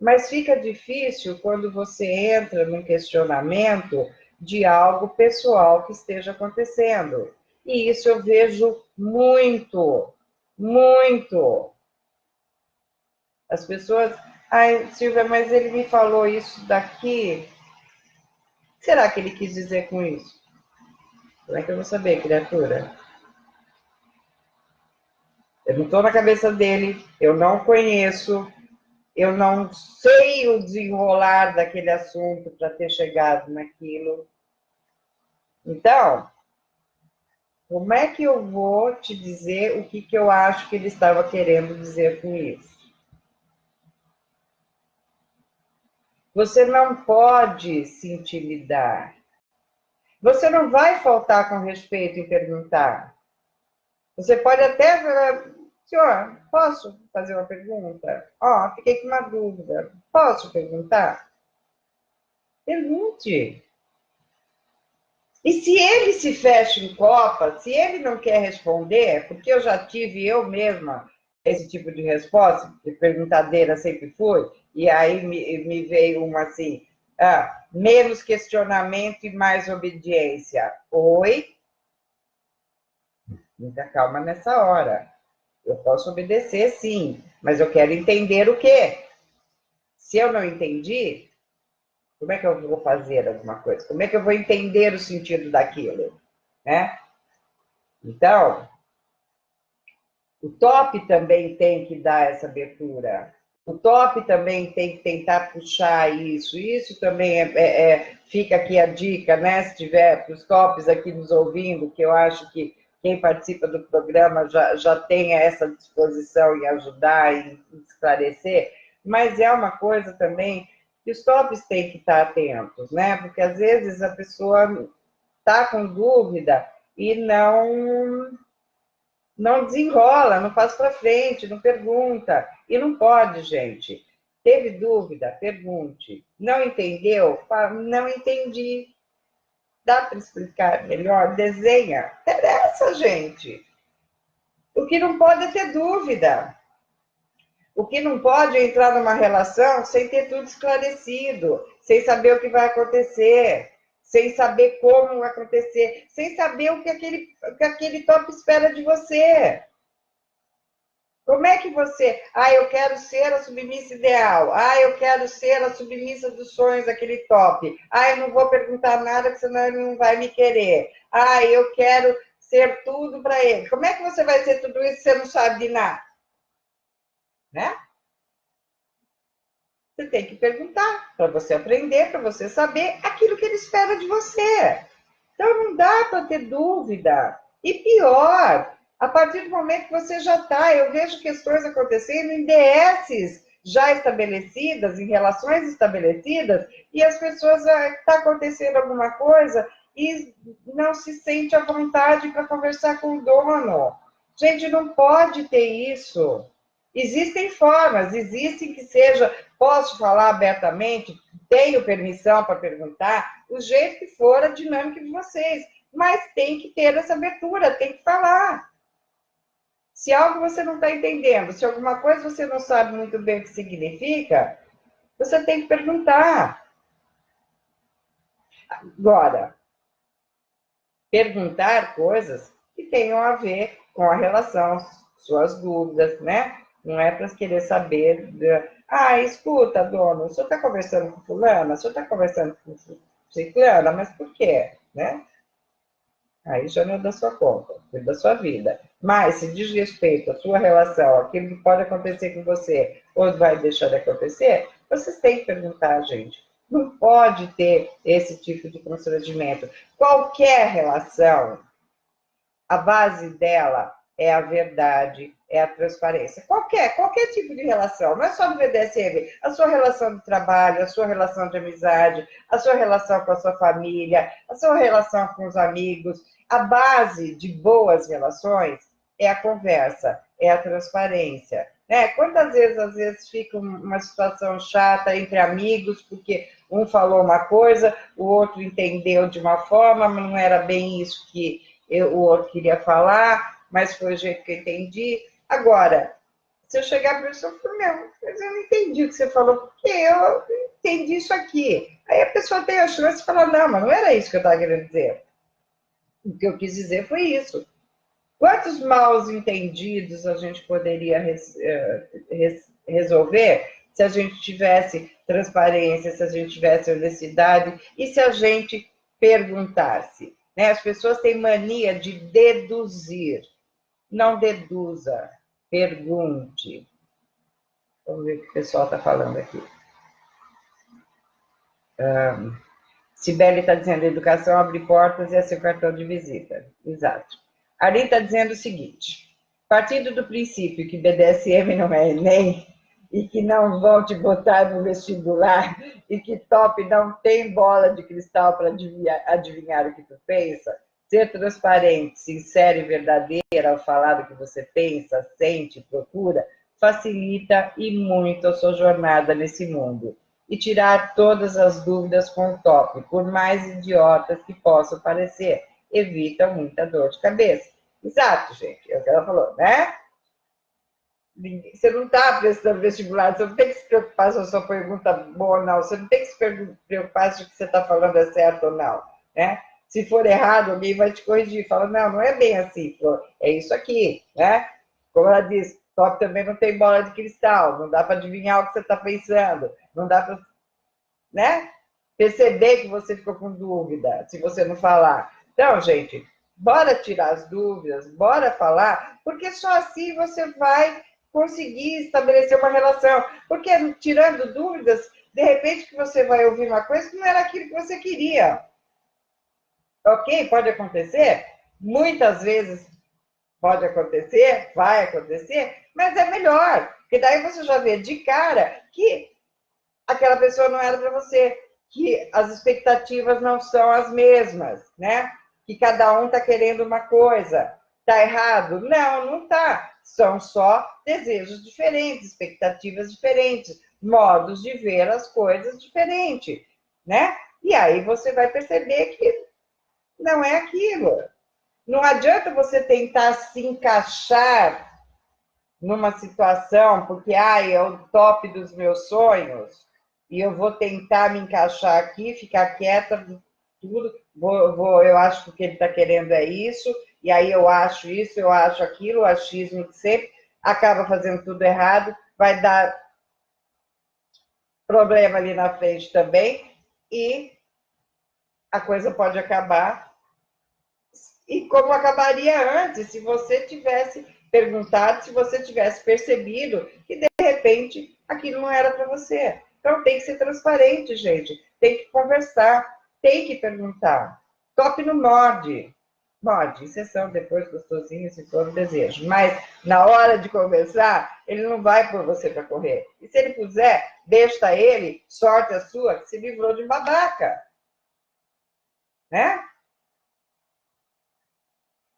Mas fica difícil quando você entra num questionamento de algo pessoal que esteja acontecendo. E isso eu vejo muito, muito. As pessoas, ai, Silvia, mas ele me falou isso daqui. O que será que ele quis dizer com isso? Como é que eu vou saber, criatura? Eu não estou na cabeça dele, eu não conheço, eu não sei o desenrolar daquele assunto para ter chegado naquilo. Então, como é que eu vou te dizer o que eu acho que ele estava querendo dizer com isso? Você não pode se intimidar. Você não vai faltar com respeito em perguntar. Você pode até falar, senhor, posso fazer uma pergunta? Fiquei com uma dúvida. Posso perguntar? Pergunte. E se ele se fecha em copa, se ele não quer responder, porque eu já tive eu mesma esse tipo de resposta, de perguntadeira sempre fui, e aí me veio uma assim, menos questionamento e mais obediência. Oi? Muita calma nessa hora. Eu posso obedecer, sim, mas eu quero entender o quê? Se eu não entendi, como é que eu vou fazer alguma coisa? Como é que eu vou entender o sentido daquilo? Né? Então, o top também tem que dar essa abertura. O top também tem que tentar puxar isso. Isso também fica aqui a dica, né? Se tiver para os tops aqui nos ouvindo, que eu acho que quem participa do programa já tem essa disposição em ajudar, em esclarecer, mas é uma coisa também que os tops têm que estar atentos, né? Porque às vezes a pessoa está com dúvida e não desenrola, não passa para frente, não pergunta. E não pode, gente. Teve dúvida? Pergunte. Não entendeu? Não entendi. Dá para explicar melhor? Desenha. Interessa, gente. O que não pode é ter dúvida. O que não pode é entrar numa relação sem ter tudo esclarecido, sem saber o que vai acontecer, sem saber como vai acontecer, sem saber o que aquele top espera de você. Como é que você. Eu quero ser a submissa ideal. Eu quero ser a submissa dos sonhos daquele top. Eu não vou perguntar nada, porque senão ele não vai me querer. Eu quero ser tudo para ele. Como é que você vai ser tudo isso se você não sabe de nada? Né? Você tem que perguntar para você aprender, para você saber aquilo que ele espera de você. Então não dá para ter dúvida. E pior, a partir do momento que você já está, eu vejo questões acontecendo em DSs já estabelecidas, em relações estabelecidas, e as pessoas está acontecendo alguma coisa e não se sente à vontade para conversar com o dono. Gente, não pode ter isso. Existem formas, existem que seja, posso falar abertamente, tenho permissão para perguntar, o jeito que for a dinâmica de vocês, mas tem que ter essa abertura, tem que falar. Se algo você não está entendendo, se alguma coisa você não sabe muito bem o que significa, você tem que perguntar. Agora, perguntar coisas que tenham a ver com a relação, suas dúvidas, né? Não é para querer saber. Escuta, dono, o senhor está conversando com fulana? O senhor está conversando com ciclana? Mas por quê? Né? Aí já não é da sua conta, é da sua vida. mas se diz respeito à sua relação, aquilo que pode acontecer com você, ou vai deixar de acontecer, vocês têm que perguntar a gente. Não pode ter esse tipo de constrangimento. Qualquer relação, a base dela é a verdade, é a transparência. Qualquer tipo de relação, não é só no BDSM, a sua relação de trabalho, a sua relação de amizade, a sua relação com a sua família, a sua relação com os amigos. A base de boas relações é a conversa, é a transparência. Né? Quantas vezes, às vezes, fica uma situação chata entre amigos, porque um falou uma coisa, o outro entendeu de uma forma, mas não era bem isso que o outro queria falar, mas foi o jeito que eu entendi. Agora, se eu chegar para a pessoa e falar, mas eu não entendi o que você falou, porque eu entendi isso aqui. Aí a pessoa tem a chance de falar, não, mas não era isso que eu estava querendo dizer. O que eu quis dizer foi isso. Quantos mal entendidos a gente poderia resolver se a gente tivesse transparência, se a gente tivesse honestidade e se a gente perguntasse? Né? As pessoas têm mania de deduzir. Não deduza, pergunte. Vamos ver o que o pessoal está falando aqui. Sibeli está dizendo, educação abre portas e é seu cartão de visita. Exato. Ari está dizendo o seguinte, partindo do princípio que BDSM não é Enem e que não vão te botar no vestibular e que top não tem bola de cristal para adivinhar o que tu pensa, ser transparente, sincero e verdadeira ao falar o que você pensa, sente, procura, facilita e muito a sua jornada nesse mundo. E tirar todas as dúvidas com o top, por mais idiotas que possam parecer, evita muita dor de cabeça. Exato, gente, é o que ela falou, né? Você não está prestando vestibular, você não tem que se preocupar se a sua pergunta é boa ou não, você não tem que se preocupar se o que você está falando é certo ou não, né? Se for errado, alguém vai te corrigir, fala, não é bem assim, é isso aqui, né? Como ela disse, top também não tem bola de cristal, não dá para adivinhar o que você está pensando, não dá para, né? Perceber que você ficou com dúvida, se você não falar. Então, gente, bora tirar as dúvidas, bora falar, porque só assim você vai conseguir estabelecer uma relação. Porque tirando dúvidas, de repente que você vai ouvir uma coisa que não era aquilo que você queria. Ok? Pode acontecer? Muitas vezes pode acontecer, vai acontecer, mas é melhor, porque daí você já vê de cara que aquela pessoa não era para você, que as expectativas não são as mesmas, né? Que cada um está querendo uma coisa. Está errado? Não, não está. São só desejos diferentes, expectativas diferentes, modos de ver as coisas diferentes, né? E aí você vai perceber que não é aquilo. Não adianta você tentar se encaixar numa situação, porque é o top dos meus sonhos, e eu vou tentar me encaixar aqui, ficar quieta, tudo, eu acho que o que ele está querendo é isso, e aí eu acho isso, eu acho aquilo, o achismo que sempre acaba fazendo tudo errado, vai dar problema ali na frente também, e a coisa pode acabar, e como acabaria antes, se você tivesse perguntado, se você tivesse percebido que, de repente, aquilo não era para você. Então, tem que ser transparente, gente. Tem que conversar, tem que perguntar. Top no morde. Morde, exceção depois, gostosinho, se for o desejo. Mas, na hora de conversar, ele não vai por você para correr. E se ele puser, deixa ele, sorte a sua, que se livrou de babaca. Né?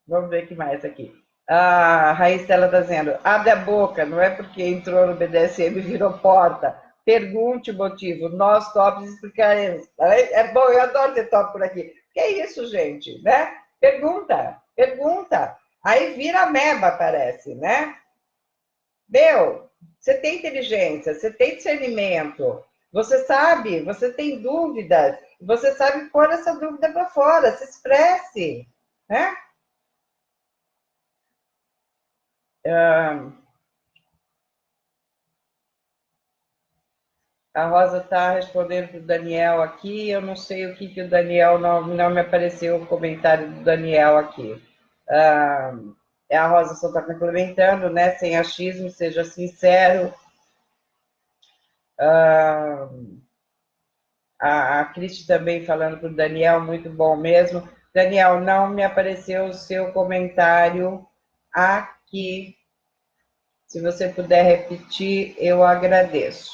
Vamos ver o que mais aqui. A Raíssa ela está dizendo, abre a boca, não é porque entrou no BDSM e virou porta. Pergunte o motivo, nós tops explicaremos. É bom, eu adoro ter top por aqui. Que é isso, gente, né? Pergunta, pergunta. Aí vira meba, parece, né? Meu, você tem inteligência, você tem discernimento, você sabe, você tem dúvidas, você sabe pôr essa dúvida para fora, se expresse, né? A Rosa está respondendo para o Daniel aqui. Eu não sei o que o Daniel não me apareceu o comentário do Daniel aqui. A Rosa só está complementando, né? Sem achismo, seja sincero. A Cristi também falando para o Daniel, muito bom mesmo. Daniel, não me apareceu o seu comentário aqui. Se você puder repetir, eu agradeço.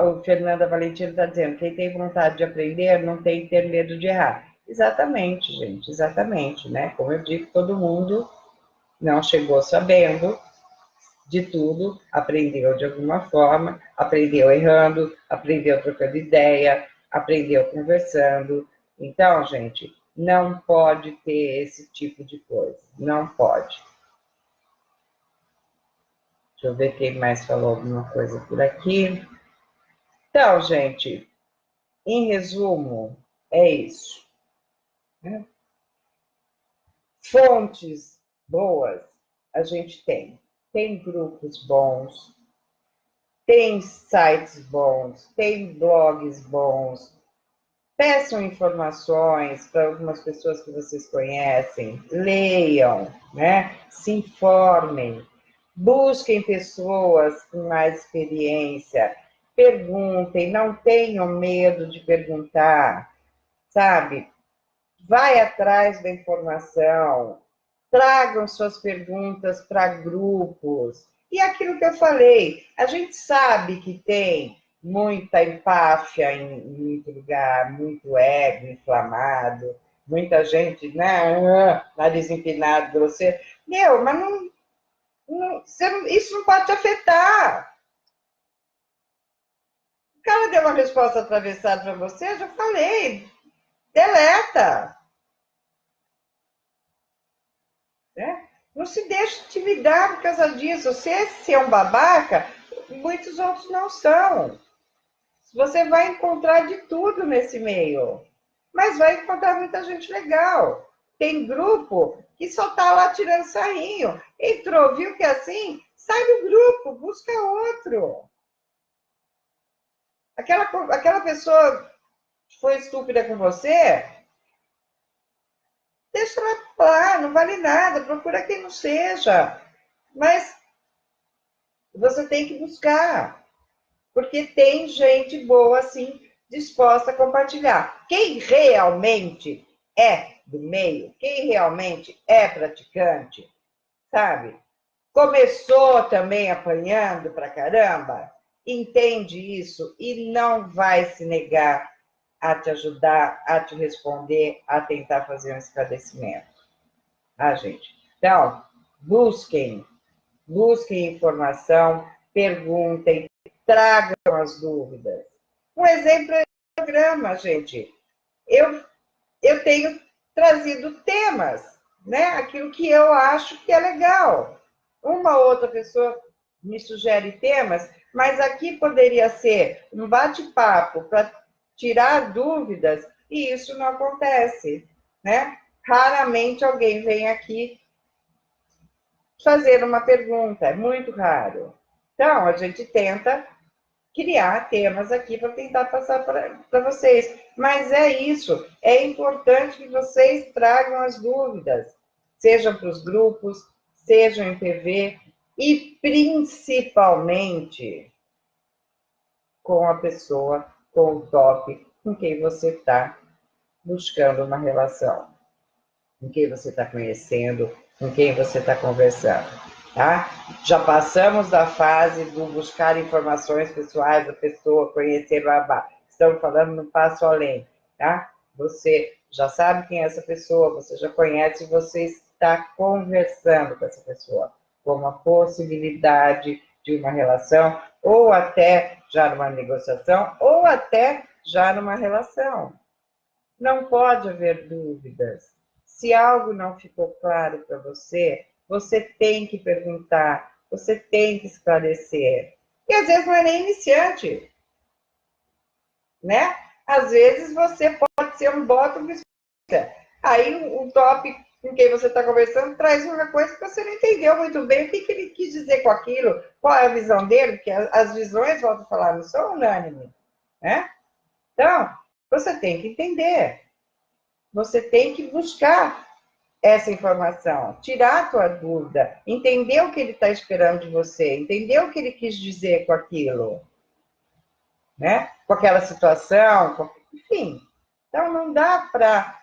O Fernanda Valentino está dizendo, quem tem vontade de aprender não tem que ter medo de errar. Exatamente, gente, exatamente, né? Como eu digo, todo mundo não chegou sabendo de tudo, aprendeu de alguma forma, aprendeu errando, aprendeu trocando ideia, aprendeu conversando. Então, gente, não pode ter esse tipo de coisa, não pode. Deixa eu ver quem mais falou alguma coisa por aqui. Então, gente, em resumo, é isso. Fontes boas a gente tem. Tem grupos bons, tem sites bons, tem blogs bons. Peçam informações para algumas pessoas que vocês conhecem, leiam, né? Se informem, busquem pessoas com mais experiência, perguntem, não tenham medo de perguntar, sabe? Vai atrás da informação, tragam suas perguntas para grupos. E aquilo que eu falei, a gente sabe que tem muita empáfia em muito lugar, muito ego inflamado, muita gente, né, nariz empinado, grosseiro. Meu, mas isso não pode te afetar. O cara deu uma resposta atravessada para você, eu já falei, deleta. Né? Não se deixe intimidar por causa disso. Se é um babaca, muitos outros não são. Você vai encontrar de tudo nesse meio, mas vai encontrar muita gente legal. Tem grupo que só tá lá tirando sarrinho. Entrou, viu que é assim? Sai do grupo, busca outro. Aquela pessoa que foi estúpida com você, deixa ela lá, não vale nada, procura quem não seja. Mas você tem que buscar, porque tem gente boa, assim, disposta a compartilhar. Quem realmente é do meio, quem realmente é praticante, sabe? Começou também apanhando pra caramba, entende isso e não vai se negar a te ajudar, a te responder, a tentar fazer um esclarecimento. Gente? Então, busquem informação, perguntem, tragam as dúvidas. Um exemplo é o programa, gente. Eu tenho trazido temas, né? Aquilo que eu acho que é legal. Uma outra pessoa me sugere temas, mas aqui poderia ser um bate-papo para tirar dúvidas, e isso não acontece, né? Raramente alguém vem aqui fazer uma pergunta, é muito raro. Então, a gente tenta criar temas aqui para tentar passar para vocês. Mas é isso, é importante que vocês tragam as dúvidas, sejam para os grupos, sejam em TV, e principalmente com a pessoa, com o top, com quem você está buscando uma relação, com quem você está conhecendo, com quem você está conversando. Tá? Já passamos da fase do buscar informações pessoais da pessoa, conhecer, babá. Estamos falando no passo além, tá? Você já sabe quem é essa pessoa, você já conhece, você está conversando com essa pessoa, com uma possibilidade de uma relação, ou até já numa negociação, ou até já numa relação. Não pode haver dúvidas. Se algo não ficou claro para você, você tem que perguntar, você tem que esclarecer. E às vezes não é nem iniciante, né? Às vezes você pode ser um bottom. Aí o top com quem você está conversando traz uma coisa que você não entendeu muito bem o que ele quis dizer com aquilo, qual é a visão dele, porque as visões, volto a falar, não são unânimes, né? Então, você tem que entender, você tem que buscar essa informação, tirar a tua dúvida, entender o que ele está esperando de você, entender o que ele quis dizer com aquilo, né? Com aquela situação, enfim. Então, não dá para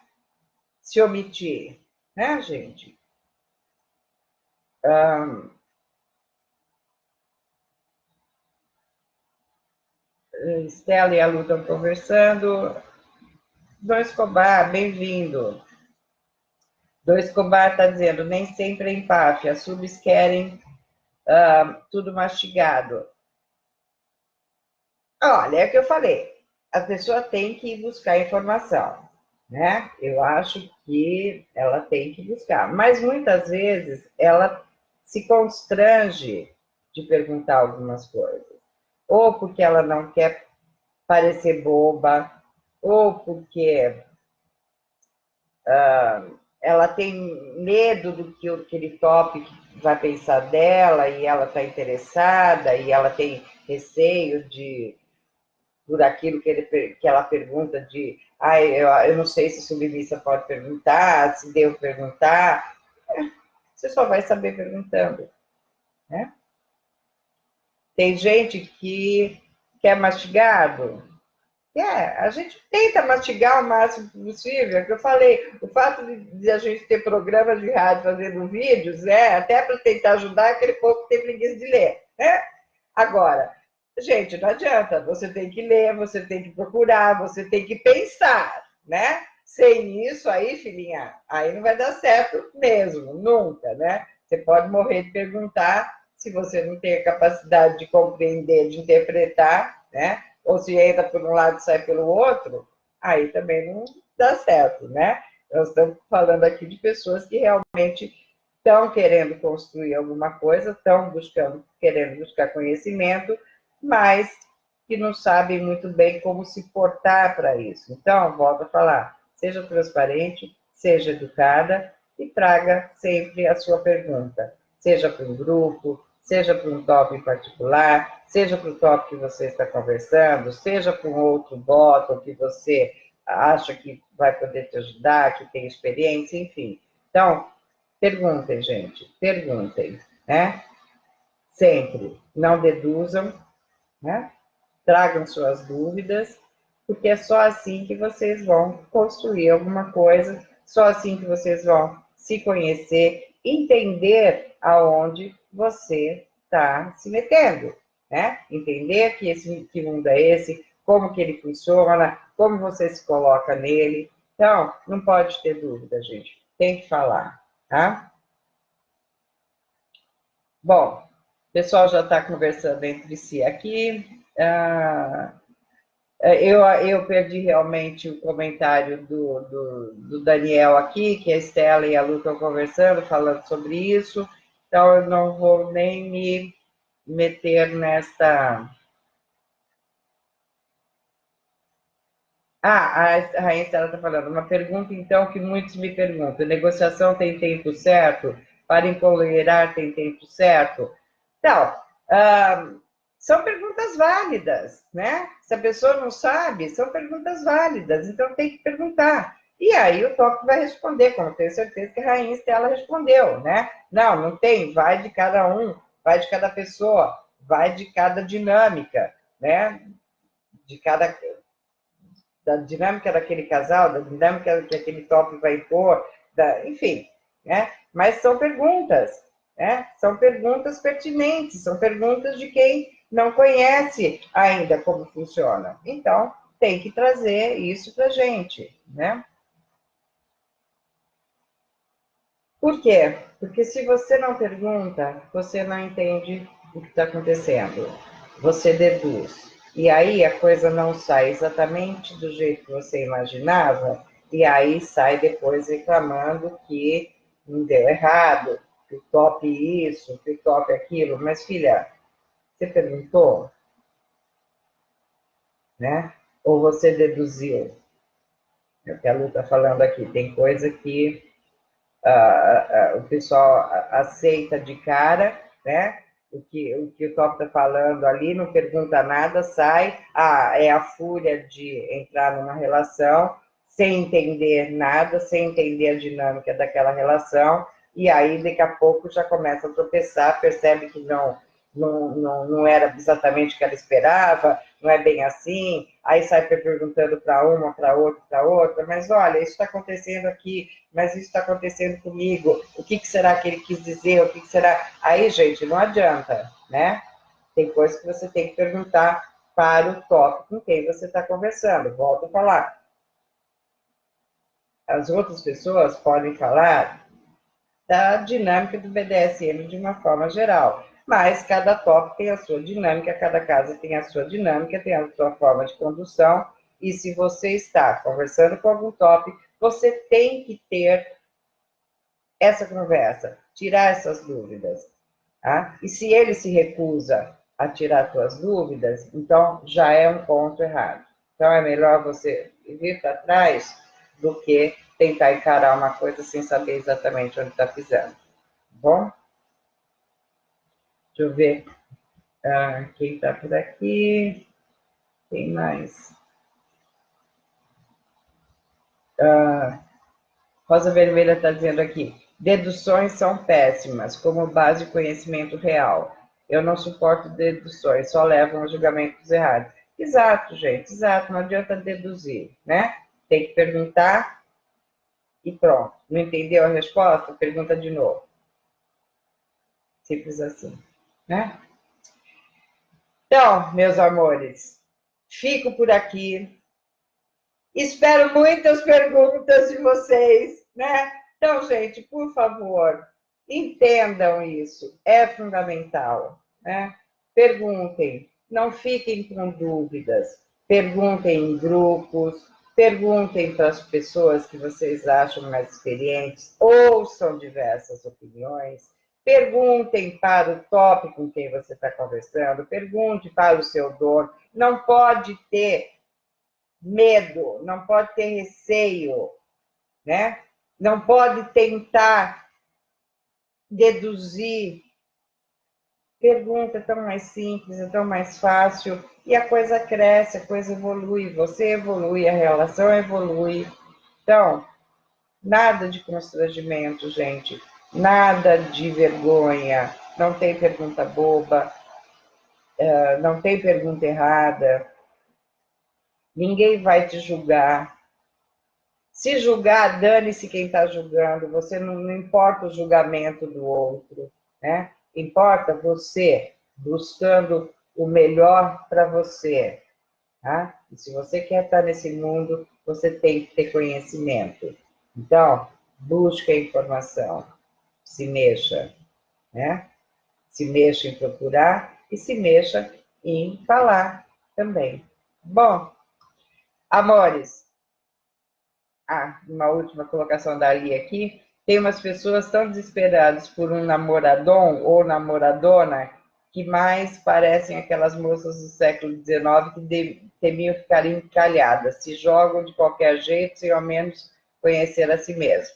se omitir, né, gente? Estela e a Lu estão conversando. Dom Escobar, bem-vindo. Dom Escobar está dizendo, nem sempre é empáfia, as subs querem tudo mastigado. Olha, é o que eu falei, a pessoa tem que ir buscar informação, né? Eu acho que ela tem que buscar, mas muitas vezes ela se constrange de perguntar algumas coisas, ou porque ela não quer parecer boba, ou porque ela tem medo do que aquele tópico vai pensar dela, e ela está interessada, e ela tem receio de por aquilo que ela pergunta de eu não sei se submissa pode perguntar, se devo perguntar. Você só vai saber perguntando, né? Tem gente que quer mastigado. A gente tenta mastigar o máximo possível, é o que eu falei, o fato de a gente ter programas de rádio fazendo vídeos, até para tentar ajudar aquele povo que tem preguiça de ler, né? Agora, gente, não adianta, você tem que ler, você tem que procurar, você tem que pensar, né? Sem isso aí, filhinha, aí não vai dar certo mesmo, nunca, né? Você pode morrer de perguntar se você não tem a capacidade de compreender, de interpretar, né? Ou se entra por um lado e sai pelo outro, aí também não dá certo, né? Nós estamos falando aqui de pessoas que realmente estão querendo construir alguma coisa, estão querendo buscar conhecimento, mas que não sabem muito bem como se portar para isso. Então, volto a falar, seja transparente, seja educada e traga sempre a sua pergunta, seja para um grupo, seja para um tópico em particular, seja para o tópico que você está conversando, seja para um outro bottom que você acha que vai poder te ajudar, que tem experiência, enfim. Então, perguntem, gente, perguntem, né? Sempre, não deduzam, né? Tragam suas dúvidas, porque é só assim que vocês vão construir alguma coisa, só assim que vocês vão se conhecer, entender aonde você está se metendo, né? Entender que mundo é esse, como que ele funciona, como você se coloca nele. Então, não pode ter dúvida, gente. Tem que falar, tá? Bom, o pessoal já está conversando entre si aqui. Eu perdi realmente o comentário do Daniel aqui, que a Estela e a Lu estão conversando, falando sobre isso, então eu não vou nem me meter nesta. A Rainha Estela está falando, uma pergunta então que muitos me perguntam: negociação tem tempo certo? Para empolerar tem tempo certo? Então, são perguntas válidas, né? Se a pessoa não sabe, são perguntas válidas, então tem que perguntar. E aí o Toque vai responder, como tenho certeza que a Rainha Estela respondeu, né? Não, não tem, vai de cada um, vai de cada pessoa, vai de cada dinâmica, né? De cada da dinâmica daquele casal, da dinâmica que aquele top vai impor, enfim, né? Mas são perguntas, né? São perguntas pertinentes, são perguntas de quem não conhece ainda como funciona. Então, tem que trazer isso para a gente, né? Por quê? Porque se você não pergunta, você não entende o que está acontecendo. Você deduz. E aí a coisa não sai exatamente do jeito que você imaginava, e aí sai depois reclamando que não deu errado, que o top isso, que o top aquilo. Mas, filha, você perguntou, né? Ou você deduziu? É o que a Lu está falando aqui. Tem coisa que o pessoal aceita de cara, né? O top está falando ali, não pergunta nada, sai. É a fúria de entrar numa relação sem entender nada, sem entender a dinâmica daquela relação, e aí daqui a pouco já começa a tropeçar, percebe que não era exatamente o que ela esperava, não é bem assim, aí sai perguntando para uma, para outra, mas olha, isso está acontecendo aqui, mas isso está acontecendo comigo, o que será que ele quis dizer, o que será... Aí, gente, não adianta, né? Tem coisas que você tem que perguntar para o top com quem você está conversando. Volto a falar. As outras pessoas podem falar da dinâmica do BDSM de uma forma geral, mas cada top tem a sua dinâmica, cada casa tem a sua dinâmica, tem a sua forma de condução, e se você está conversando com algum top, você tem que ter essa conversa, tirar essas dúvidas. Tá? E se ele se recusa a tirar suas dúvidas, então já é um ponto errado. Então é melhor você vir para trás do que tentar encarar uma coisa sem saber exatamente onde está pisando. Bom? Deixa eu ver quem está por aqui. Quem mais? Rosa Vermelha está dizendo aqui. Deduções são péssimas, como base de conhecimento real. Eu não suporto deduções, só levam a julgamentos errados. Exato, gente, exato. Não adianta deduzir, né? Tem que perguntar e pronto. Não entendeu a resposta? Pergunta de novo. Simples assim, né? Então, meus amores, fico por aqui. Espero muitas perguntas de vocês, né? Então, gente, por favor, entendam isso, é fundamental, né? Perguntem, não fiquem com dúvidas, perguntem em grupos, perguntem para as pessoas que vocês acham mais experientes, ouçam diversas opiniões, perguntem para o top com quem você está conversando, pergunte para o seu dono, não pode ter medo, não pode ter receio, né? Não pode tentar deduzir. Pergunta é tão mais simples, é tão mais fácil, e a coisa cresce, a coisa evolui, você evolui, a relação evolui. Então, nada de constrangimento, gente, nada de vergonha, não tem pergunta boba, não tem pergunta errada, ninguém vai te julgar. Se julgar, dane-se quem está julgando, você não importa o julgamento do outro, né? Importa você buscando o melhor para você, tá? E se você quer estar nesse mundo, você tem que ter conhecimento. Então, busque a informação, se mexa, né? Se mexa em procurar e se mexa em falar também. Bom, amores, uma última colocação da Ali aqui. Tem umas pessoas tão desesperadas por um namoradom ou namoradona que mais parecem aquelas moças do século XIX que temiam ficar encalhadas, se jogam de qualquer jeito sem ao menos conhecer a si mesmo.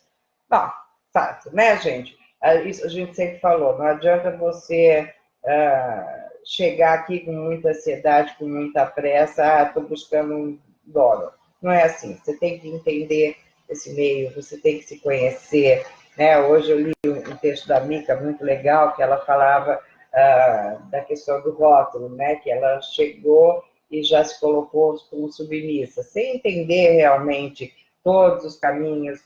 Bom, fácil, né, gente? Isso a gente sempre falou, não adianta você chegar aqui com muita ansiedade, com muita pressa, estou buscando um dono. Não é assim, você tem que entender esse meio, você tem que se conhecer, né? Hoje eu li um texto da Mica muito legal, que ela falava da questão do rótulo, né? Que ela chegou e já se colocou como submissa, sem entender realmente todos os caminhos,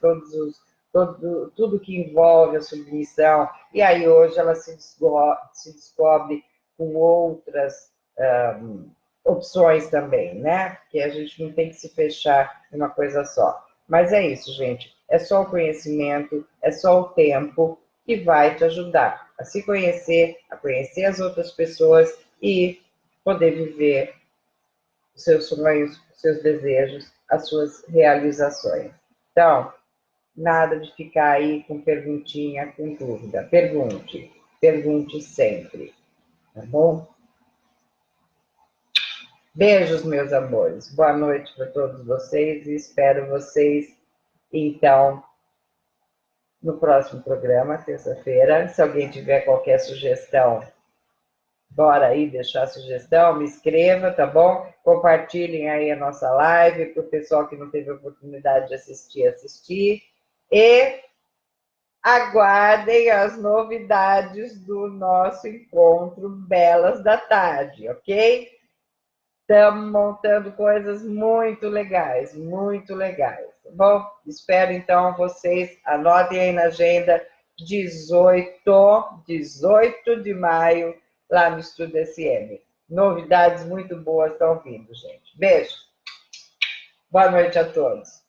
tudo que envolve a submissão, e aí hoje ela se descobre com outras opções também, né? Porque a gente não tem que se fechar em uma coisa só. Mas é isso, gente. É só o conhecimento, é só o tempo que vai te ajudar a se conhecer, a conhecer as outras pessoas e poder viver os seus sonhos, os seus desejos, as suas realizações. Então, nada de ficar aí com perguntinha, com dúvida. Pergunte, pergunte sempre, tá bom? Beijos, meus amores. Boa noite para todos vocês e espero vocês, então, no próximo programa, terça-feira. Se alguém tiver qualquer sugestão, bora aí deixar a sugestão, me escreva, tá bom? Compartilhem aí a nossa live para o pessoal que não teve oportunidade de assistir, assistir. E aguardem as novidades do nosso encontro Belas da Tarde, ok? Estamos montando coisas muito legais, muito legais. Tá bom? Espero então vocês, anotem aí na agenda, 18 de maio, lá no Estúdio SM. Novidades muito boas estão vindo, gente. Beijo. Boa noite a todos.